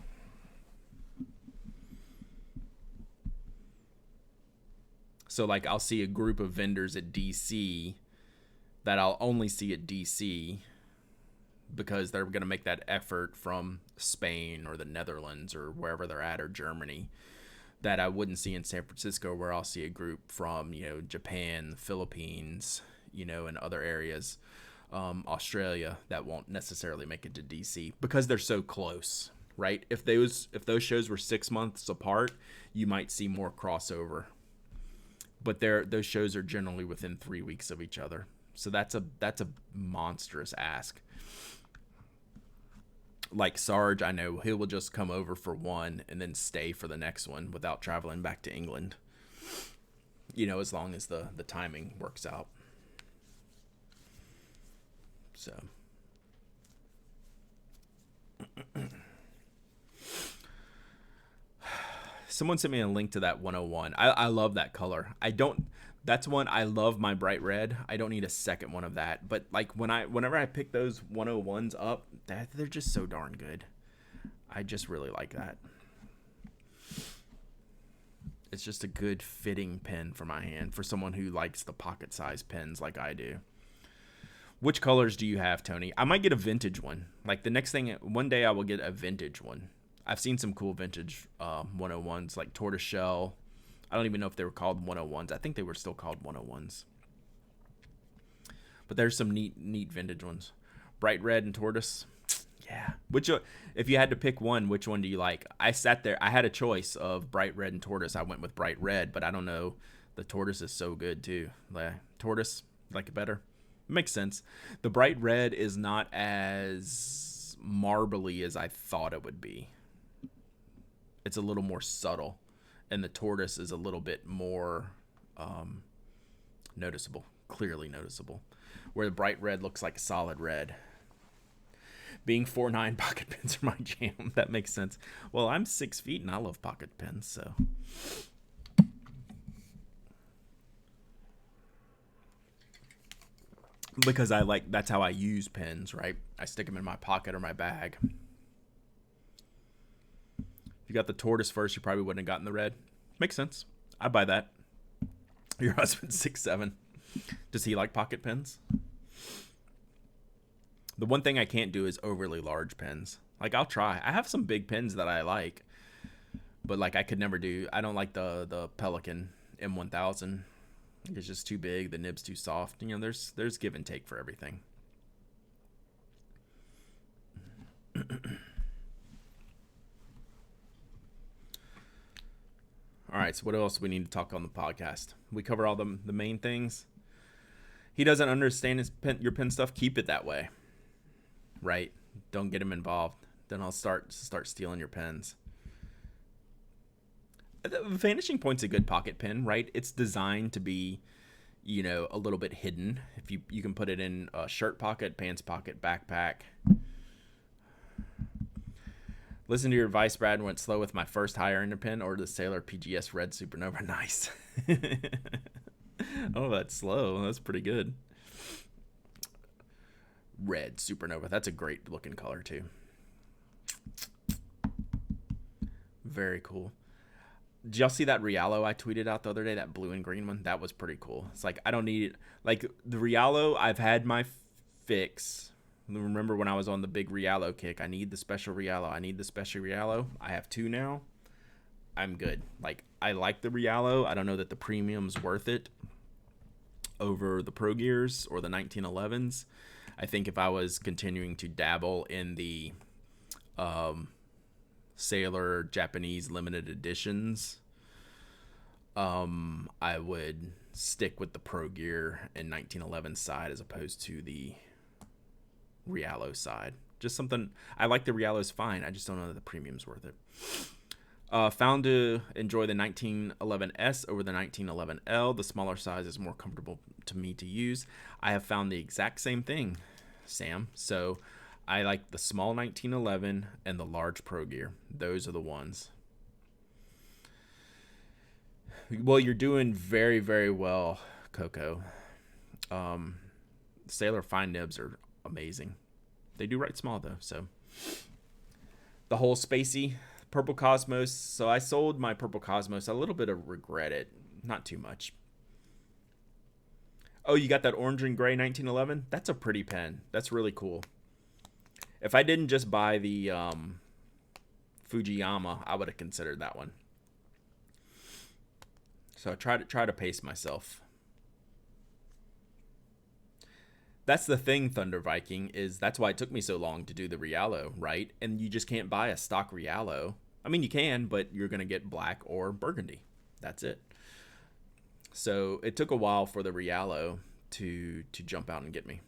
So, like, I'll see a group of vendors at DC that I'll only see at DC because they're going to make that effort from Spain or the Netherlands or wherever they're at, or Germany, that I wouldn't see in San Francisco, where I'll see a group from, Japan, the Philippines, and other areas, Australia, that won't necessarily make it to DC because they're so close, right? If those shows were 6 months apart, you might see more crossover. But those shows are generally within 3 weeks of each other. So that's a monstrous ask. Like Sarge, I know he will just come over for one and then stay for the next one without traveling back to England. As long as the timing works out. So. Someone sent me a link to that 101. I love that color. That's one I love, my bright red. I don't need a second one of that. But like whenever I pick those 101s up, they're just so darn good. I just really like that. It's just a good fitting pen for my hand for someone who likes the pocket size pens like I do. Which colors do you have, Tony? I might get a vintage one. Like one day I will get a vintage one. I've seen some cool vintage 101s like tortoiseshell. I don't even know if they were called 101s. I think they were still called 101s. But there's some neat vintage ones. Bright red and tortoise. Yeah. If you had to pick one, which one do you like? I sat there. I had a choice of bright red and tortoise. I went with bright red, but I don't know. The tortoise is so good too. The tortoise, like it better. It makes sense. The bright red is not as marbly as I thought it would be. It's a little more subtle, and the tortoise is a little bit more noticeable, clearly noticeable, where the bright red looks like a solid red. Being 4'9", pocket pens are my jam. That makes sense. Well, I'm 6 feet, and I love pocket pens, so. Because that's how I use pens, right? I stick them in my pocket or my bag. If you got the tortoise first, you probably wouldn't have gotten the red. Makes sense. I buy that. Your husband's 6'7". Does he like pocket pens? The one thing I can't do is overly large pens. Like, I'll try. I have some big pens that I like, but like I could never do. I don't like the Pelican M1000. It's just too big. The nib's too soft. You know, there's give and take for everything. All right, so what else do we need to talk on the podcast? We cover all the main things. He doesn't understand your pen stuff. Keep it that way, right? Don't get him involved. Then I'll start stealing your pens. The Vanishing Point's a good pocket pen, right? It's designed to be, you know, a little bit hidden. If you can put it in a shirt pocket, pants pocket, backpack. Listen to your advice, Brad. Went slow with my first higher end pen, or the Sailor PGS Red Supernova. Nice. Oh, that's slow. That's pretty good. Red Supernova. That's a great looking color too. Very cool. Did y'all see that Rialo I tweeted out the other day? That blue and green one? That was pretty cool. It's like, I don't need it. Like, the Rialo, I've had my fix. Remember when I was on the big Rialo kick? I need the special Rialo. I have two now. I'm good. Like, I like the Rialo. I don't know that the premium's worth it over the Pro Gears or the 1911s. I think if I was continuing to dabble in the Sailor Japanese limited editions, I would stick with the Pro Gear and 1911 side as opposed to the Rialo side. Just something, I like the Rialo's fine. I just don't know that the premium's worth it. Found to enjoy the 1911S over the 1911L. The smaller size is more comfortable to me to use. I have found the exact same thing, Sam. So I like the small 1911 and the large Pro Gear. Those are the ones. Well, you're doing very, very well, Coco. Sailor fine nibs are amazing. They do write small though, so. The whole spacey Purple Cosmos. So I sold my Purple Cosmos. A little bit of regret it. Not too much. Oh, you got that orange and gray 1911? That's a pretty pen. That's really cool. If I didn't just buy the Fujiyama, I would have considered that one. So I try to pace myself. That's the thing, Thunder Viking, is that's why it took me so long to do the Rialo, right? And you just can't buy a stock Rialo. I mean, you can, but you're going to get black or burgundy. That's it. So it took a while for the Rialo to jump out and get me.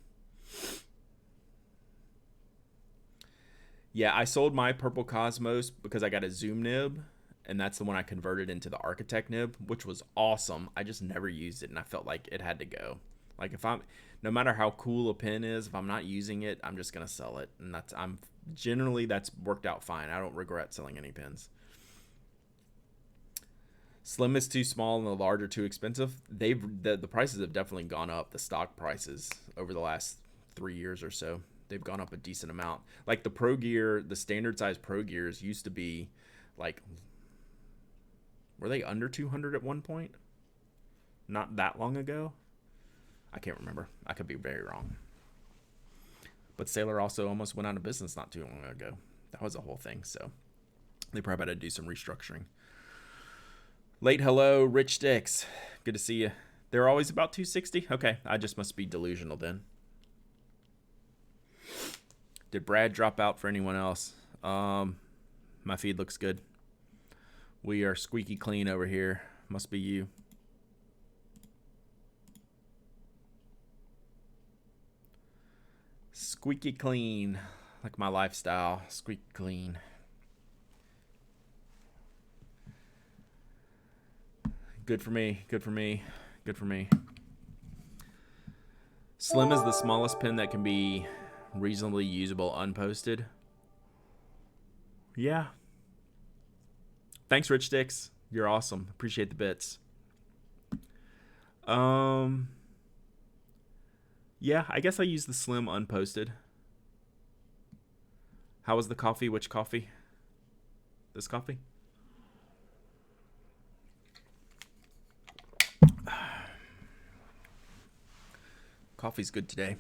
Yeah, I sold my Purple Cosmos because I got a zoom nib, and that's the one I converted into the Architect nib, which was awesome. I just never used it, and I felt like it had to go. Like, no matter how cool a pen is, if I'm not using it, I'm just gonna sell it, and that's worked out fine. I don't regret selling any pens. Slim is too small and the large are too expensive. The prices have definitely gone up. The stock prices over the last 3 years or so, they've gone up a decent amount. Like the Pro Gear, the standard size Pro Gears used to be like, were they under 200 at one point? Not that long ago. I can't remember. I could be very wrong. But Sailor also almost went out of business not too long ago. That was a whole thing. So they probably had to do some restructuring. Late hello, Rich Sticks. Good to see you. They're always about 260? Okay, I just must be delusional then. Did Brad drop out for anyone else? My feed looks good. We are squeaky clean over here. Must be you. Squeaky clean. Like my lifestyle. Squeaky clean. Good for me. Good for me. Good for me. Slim is the smallest pen that can be reasonably usable unposted. Yeah. Thanks, Rich Sticks. You're awesome. Appreciate the bits. Yeah, I guess I use the Slim unposted. How was the coffee? Which coffee? This coffee? Coffee's good today.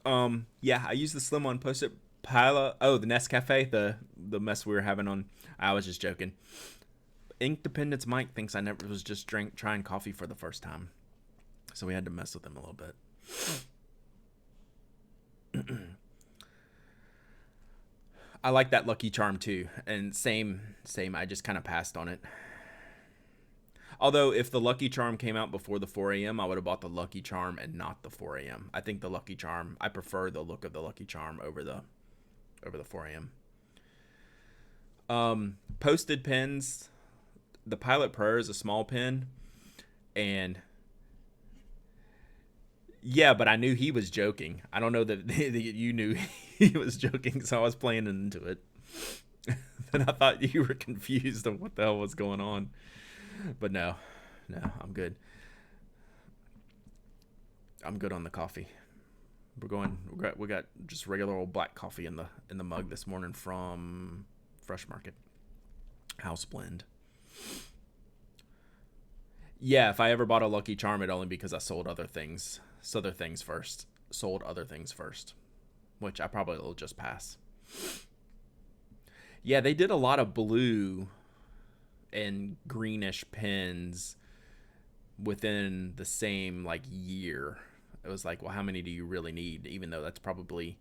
Yeah, I use the Slim unposted. The Nescafe, the mess we were having on. I was just joking. Ink Dependence Mike thinks I never was just trying coffee for the first time, so we had to mess with him a little bit. I like that Lucky Charm too, and same. I just kind of passed on it. Although if the Lucky Charm came out before the 4 a.m., I would have bought the Lucky Charm and not the 4 a.m. I think the Lucky Charm, I prefer the look of the Lucky Charm over the 4 a.m. Posted pens, the Pilot Pro is a small pen, and yeah, but I knew he was joking. I don't know that you knew he was joking, so I was playing into it. And I thought you were confused on what the hell was going on. But no, I'm good. I'm good on the coffee. We got just regular old black coffee in the mug this morning from Fresh Market. House blend. Yeah, if I ever bought a Lucky Charm, it'd only because I sold other things first, which I probably will just pass. Yeah, they did a lot of blue and greenish pens within the same like year. It was like, well, how many do you really need? Even though that's probably,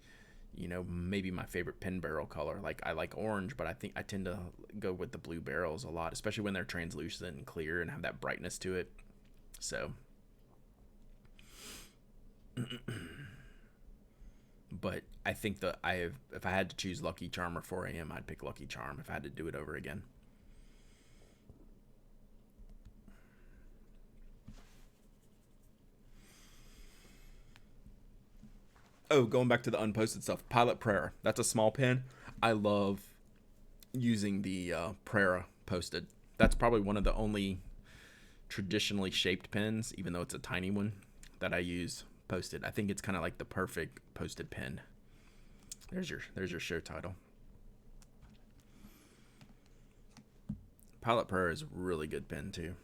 maybe my favorite pen barrel color. Like I like orange, but I think I tend to go with the blue barrels a lot, especially when they're translucent and clear and have that brightness to it. So, but I think that if I had to choose Lucky Charm or 4 a.m., I'd pick Lucky Charm if I had to do it over again. Oh, going back to the unposted stuff. Pilot Prayer. That's a small pen. I love using the Prayer posted. That's probably one of the only traditionally shaped pens, even though it's a tiny one, that I use posted. I think it's kind of like the perfect posted pen. There's your show title. Pilot Prayer is a really good pen too.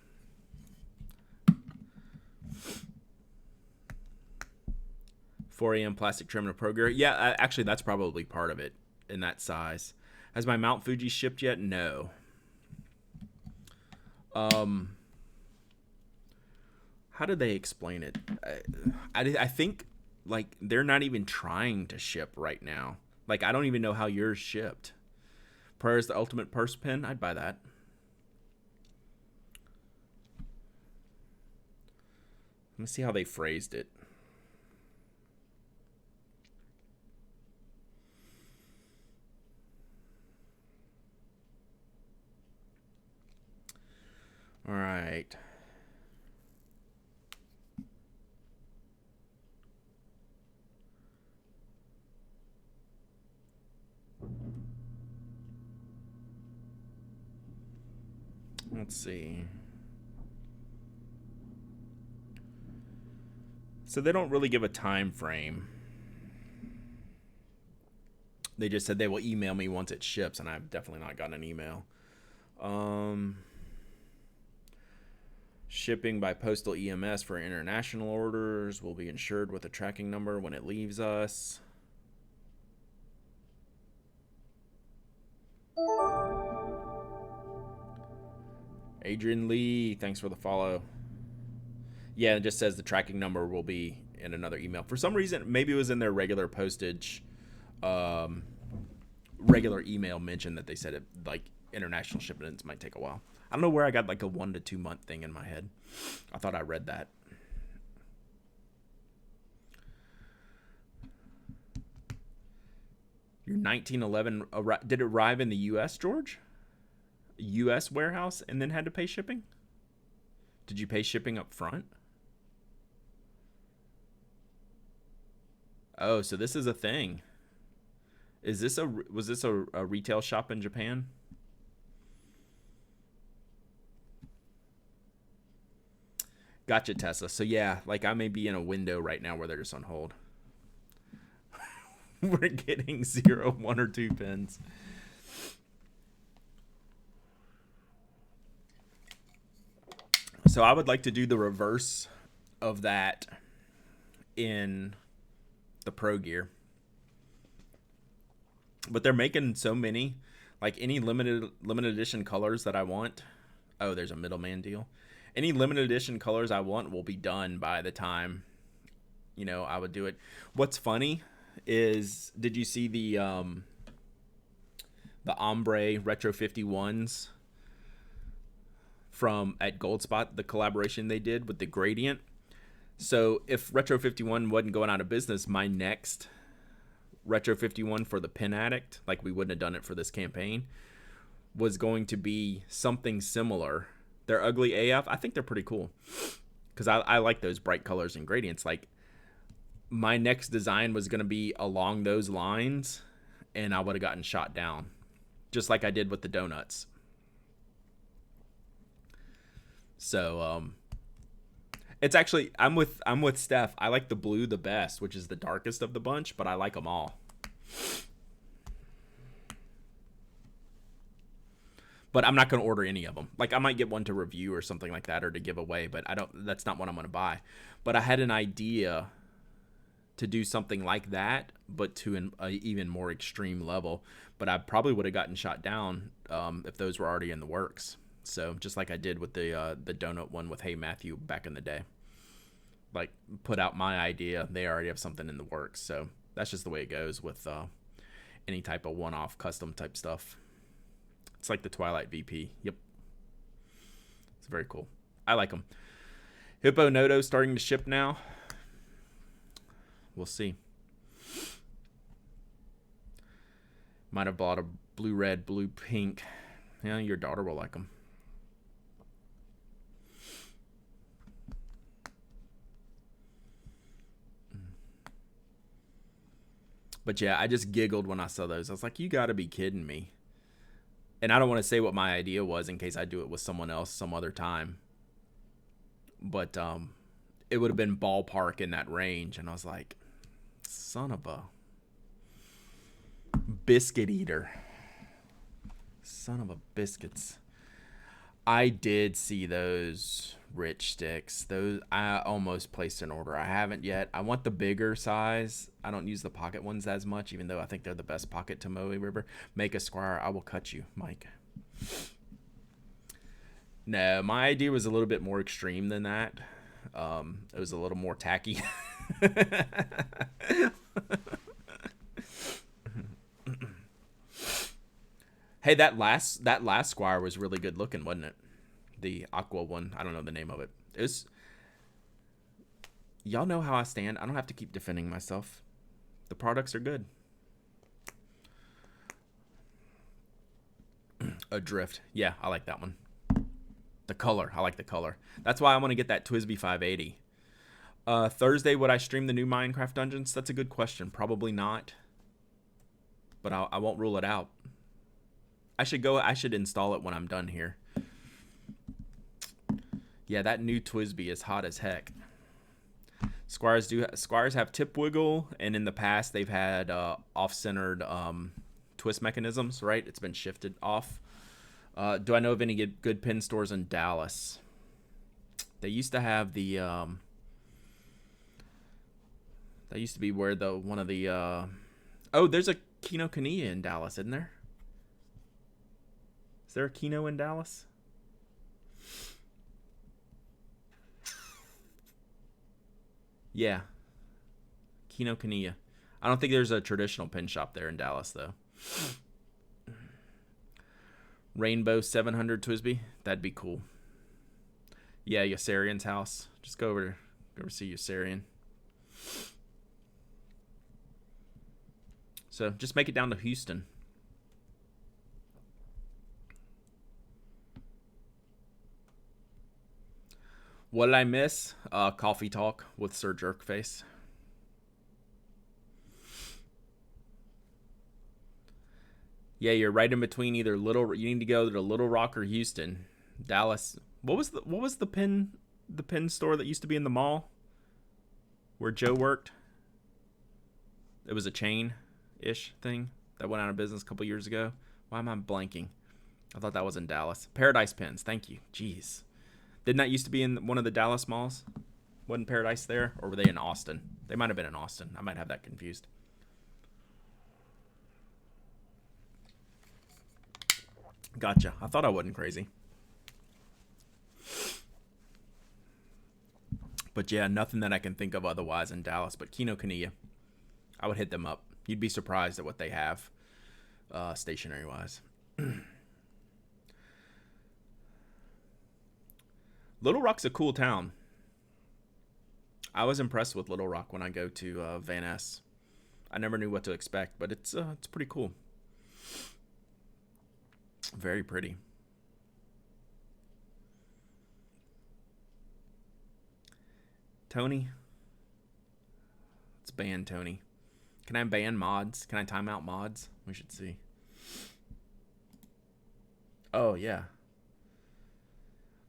.4 a.m. plastic trim and a Pro Gear. Yeah, actually, that's probably part of it in that size. Has my Mount Fuji shipped yet? No. How did they explain it? I think like they're not even trying to ship right now. Like I don't even know how yours shipped. Prayer is the ultimate purse pen. I'd buy that. Let me see how they phrased it. All right. Let's see. So they don't really give a time frame. They just said they will email me once it ships, and I've definitely not gotten an email. Shipping by postal EMS for international orders will be insured with a tracking number when it leaves us. Adrian Lee, thanks for the follow. Yeah, it just says the tracking number will be in another email. For some reason, maybe it was in their regular postage, regular email mention that they said it, like, international shipments might take a while. I don't know where I got like a 1 to 2 month thing in my head. I thought I read that. Your 1911 did it arrive in the U.S., George? U.S. warehouse and then had to pay shipping? Did you pay shipping up front? Oh, so this is a thing. Was this a retail shop in Japan? Gotcha, Tessa. So yeah, like I may be in a window right now where they're just on hold. We're getting 0, 1, or 2 pins. So I would like to do the reverse of that in the Pro Gear. But they're making so many, like any limited edition colors that I want. Oh, there's a middleman deal. Any limited edition colors I want will be done by the time, I would do it. What's funny is, did you see the Ombre Retro 51s from at Goldspot, the collaboration they did with the gradient? So if Retro 51 wasn't going out of business, my next Retro 51 for the Pin Addict, like we wouldn't have done it for this campaign, was going to be something similar. They're ugly AF. I think they're pretty cool because I like those bright colors and gradients. Like, my next design was going to be along those lines, and I would have gotten shot down, just like I did with the donuts. So it's actually, I'm with Steph. I like the blue the best, which is the darkest of the bunch, but I like them all. But I'm not going to order any of them. Like, I might get one to review or something like that, or to give away, but that's not what I'm going to buy. But I had an idea to do something like that, but to an even more extreme level. But I probably would have gotten shot down if those were already in the works. So just like I did with the donut one with Hey Matthew back in the day. Like, put out my idea, they already have something in the works. So that's just the way it goes with any type of one-off custom type stuff. It's like the Twilight VP. Yep. It's very cool. I like them. Hippo Noto starting to ship now. We'll see. Might have bought a blue, red, blue, pink. Yeah, your daughter will like them. But yeah, I just giggled when I saw those. I was like, you got to be kidding me. And I don't want to say what my idea was in case I do it with someone else some other time. But it would have been ballpark in that range. And I was like, son of a biscuit eater. Son of a biscuits. I did see those rich sticks. Those I almost placed an order. I haven't yet. I want the bigger size. I don't use the pocket ones as much, even though I think they're the best pocket Tomoe River. Make a squire. I will cut you, Mike. No, my idea was a little bit more extreme than that. It was a little more tacky. Hey, that last squire was really good looking, wasn't it? The aqua one. I don't know the name of it. It was. Y'all know how I stand. I don't have to keep defending myself. The products are good. Adrift. Yeah, I like that one. The color. I like the color. That's why I want to get that Twisby 580. Thursday, would I stream the new Minecraft Dungeons? That's a good question. Probably not. But I won't rule it out. I should install it when I'm done here. Yeah, that new Twisby is hot as heck. Squires have tip wiggle, and in the past they've had off-centered twist mechanisms, right? It's been shifted off. Do I know of any good pin stores in Dallas? They used to have the that used to be where one of the oh, there's a Kinokuniya in Dallas, isn't there? Is there a Kino in Dallas? Yeah, Kinokuniya. I don't think there's a traditional pin shop there in Dallas though. Rainbow 700 Twisby, that'd be cool. Yeah, Yossarian's house. Just go over see Yossarian. So just make it down to Houston. What did I miss? Coffee Talk with Sir Jerkface. Yeah, you're right in between either you need to go to Little Rock or Houston. Dallas. What was the pin store that used to be in the mall where Joe worked? It was a chain-ish thing that went out of business a couple years ago. Why am I blanking? I thought that was in Dallas. Paradise Pins. Thank you. Jeez. Didn't that used to be in one of the Dallas malls? Wasn't Paradise there? Or were they in Austin? They might have been in Austin. I might have that confused. Gotcha. I thought I wasn't crazy. But yeah, nothing that I can think of otherwise in Dallas. But Kinokuniya, I would hit them up. You'd be surprised at what they have stationary-wise. Little Rock's a cool town. I was impressed with Little Rock when I go to Van Ness. I never knew what to expect, but it's pretty cool. Very pretty. Tony. Let's ban Tony. Can I ban mods? Can I time out mods? We should see. Oh, yeah.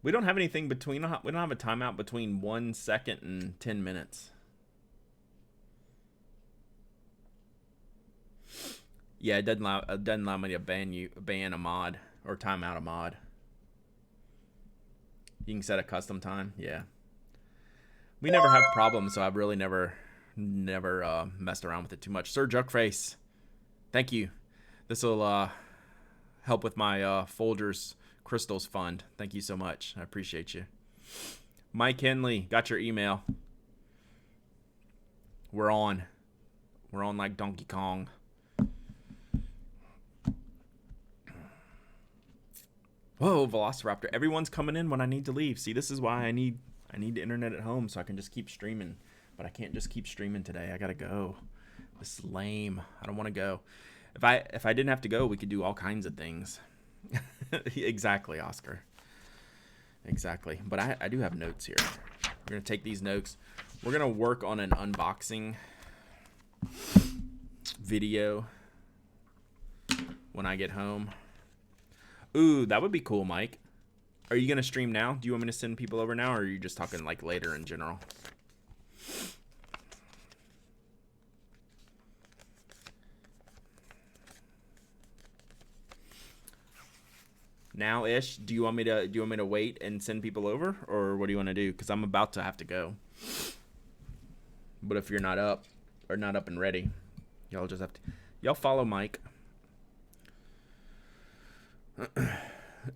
We don't have anything between. We don't have a timeout between 1 second and 10 minutes. Yeah, it doesn't allow me to ban a mod or time out a mod. You can set a custom time. Yeah. We never have problems, so I've really never messed around with it too much. Sir Juckface, thank you. This will help with my Folgers Crystals Fund. Thank you so much. I appreciate you. Mike Henley, got your email. We're on. We're on like Donkey Kong. Whoa, Velociraptor. Everyone's coming in when I need to leave. See, this is why I need the internet at home so I can just keep streaming. But I can't just keep streaming today. I gotta go. This is lame. I don't want to go. If I didn't have to go, we could do all kinds of things. Exactly, Oscar. Exactly. But I do have notes here. We're going to take these notes. We're going to work on an unboxing video when I get home. Ooh, that would be cool, Mike. Are you going to stream now? Do you want me to send people over now, or are you just talking like later in general? Now-ish. Do you want me to wait and send people over, or what do you want to do? Because I'm about to have to go. But if you're not up and ready, y'all just have to. Y'all follow Mike.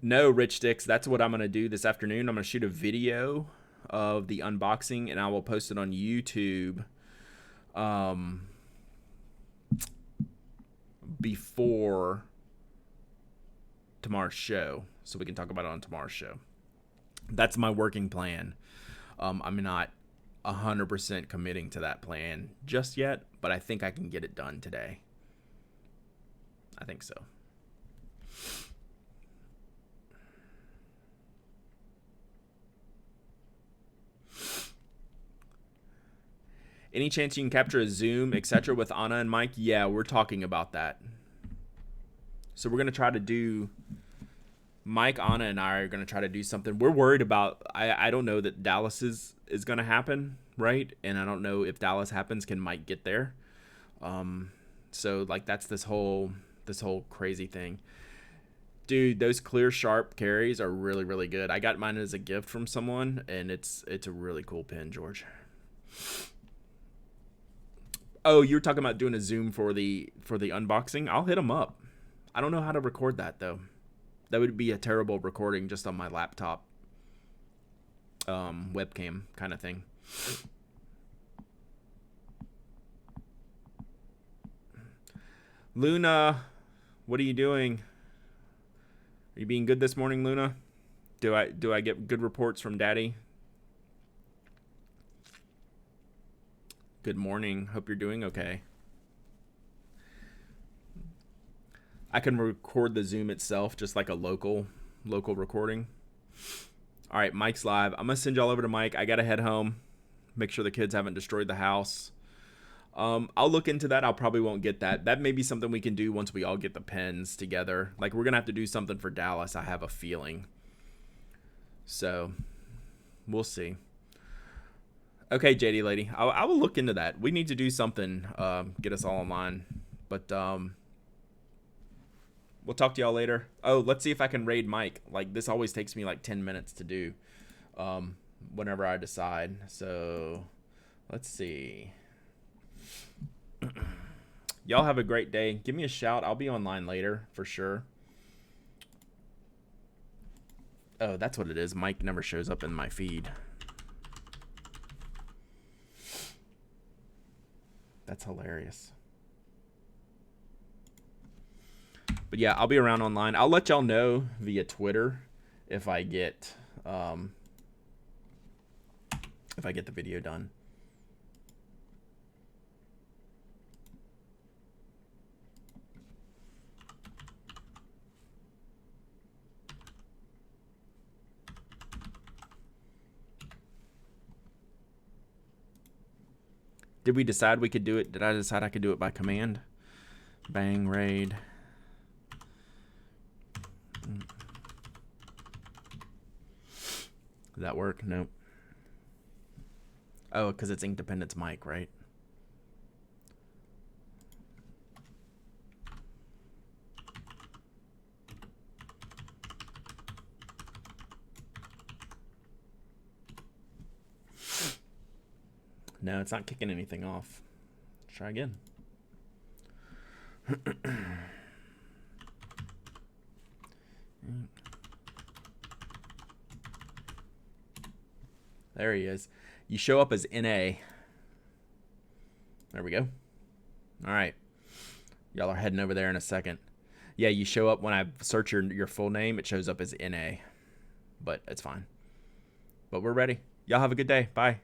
No, Rich Sticks. That's what I'm gonna do this afternoon. I'm gonna shoot a video of the unboxing, and I will post it on YouTube. Before tomorrow's show, so we can talk about it on tomorrow's show. That's my working plan. I'm not 100% committing to that plan just yet, but I think I can get it done today. I think so. Any chance you can capture a Zoom, etc. with Anna and Mike? Yeah, we're talking about that. So we're going to try to do Mike, Anna, and I are going to try to do something. We're worried about, I don't know that Dallas is going to happen, right? And I don't know if Dallas happens, can Mike get there? So like that's this whole crazy thing. Dude, those clear sharp carries are really, really good. I got mine as a gift from someone, and it's a really cool pen, George. Oh, you're talking about doing a Zoom for the unboxing? I'll hit them up. I don't know how to record that though. That would be a terrible recording just on my laptop webcam kind of thing. Luna, what are you doing? Are you being good this morning, Luna? Do I get good reports from Daddy? Good morning. Hope you're doing okay. I can record the Zoom itself just like a local recording. All right, Mike's live. I'm going to send y'all over to Mike. I got to head home. Make sure the kids haven't destroyed the house. I'll look into that. I probably won't get that. That may be something we can do once we all get the pens together. Like, we're going to have to do something for Dallas, I have a feeling. So, we'll see. Okay, JD lady. I will look into that. We need to do something, get us all online. But, we'll talk to y'all later. Oh, let's see if I can raid Mike. Like, this always takes me like 10 minutes to do, whenever I decide. So, let's see. Y'all have a great day. Give me a shout. I'll be online later for sure. Oh, that's what it is. Mike never shows up in my feed. That's hilarious. But yeah, I'll be around online. I'll let y'all know via Twitter if I get the video done. Did we decide we could do it? Did I decide I could do it by command? Bang, raid. Did that work? Nope. Oh, because it's Independence Mike, right? No, it's not kicking anything off. Try again. There he is. You show up as NA. There we go. All right. Y'all are heading over there in a second. Yeah, you show up when I search your full name. It shows up as NA. But it's fine. But we're ready. Y'all have a good day. Bye.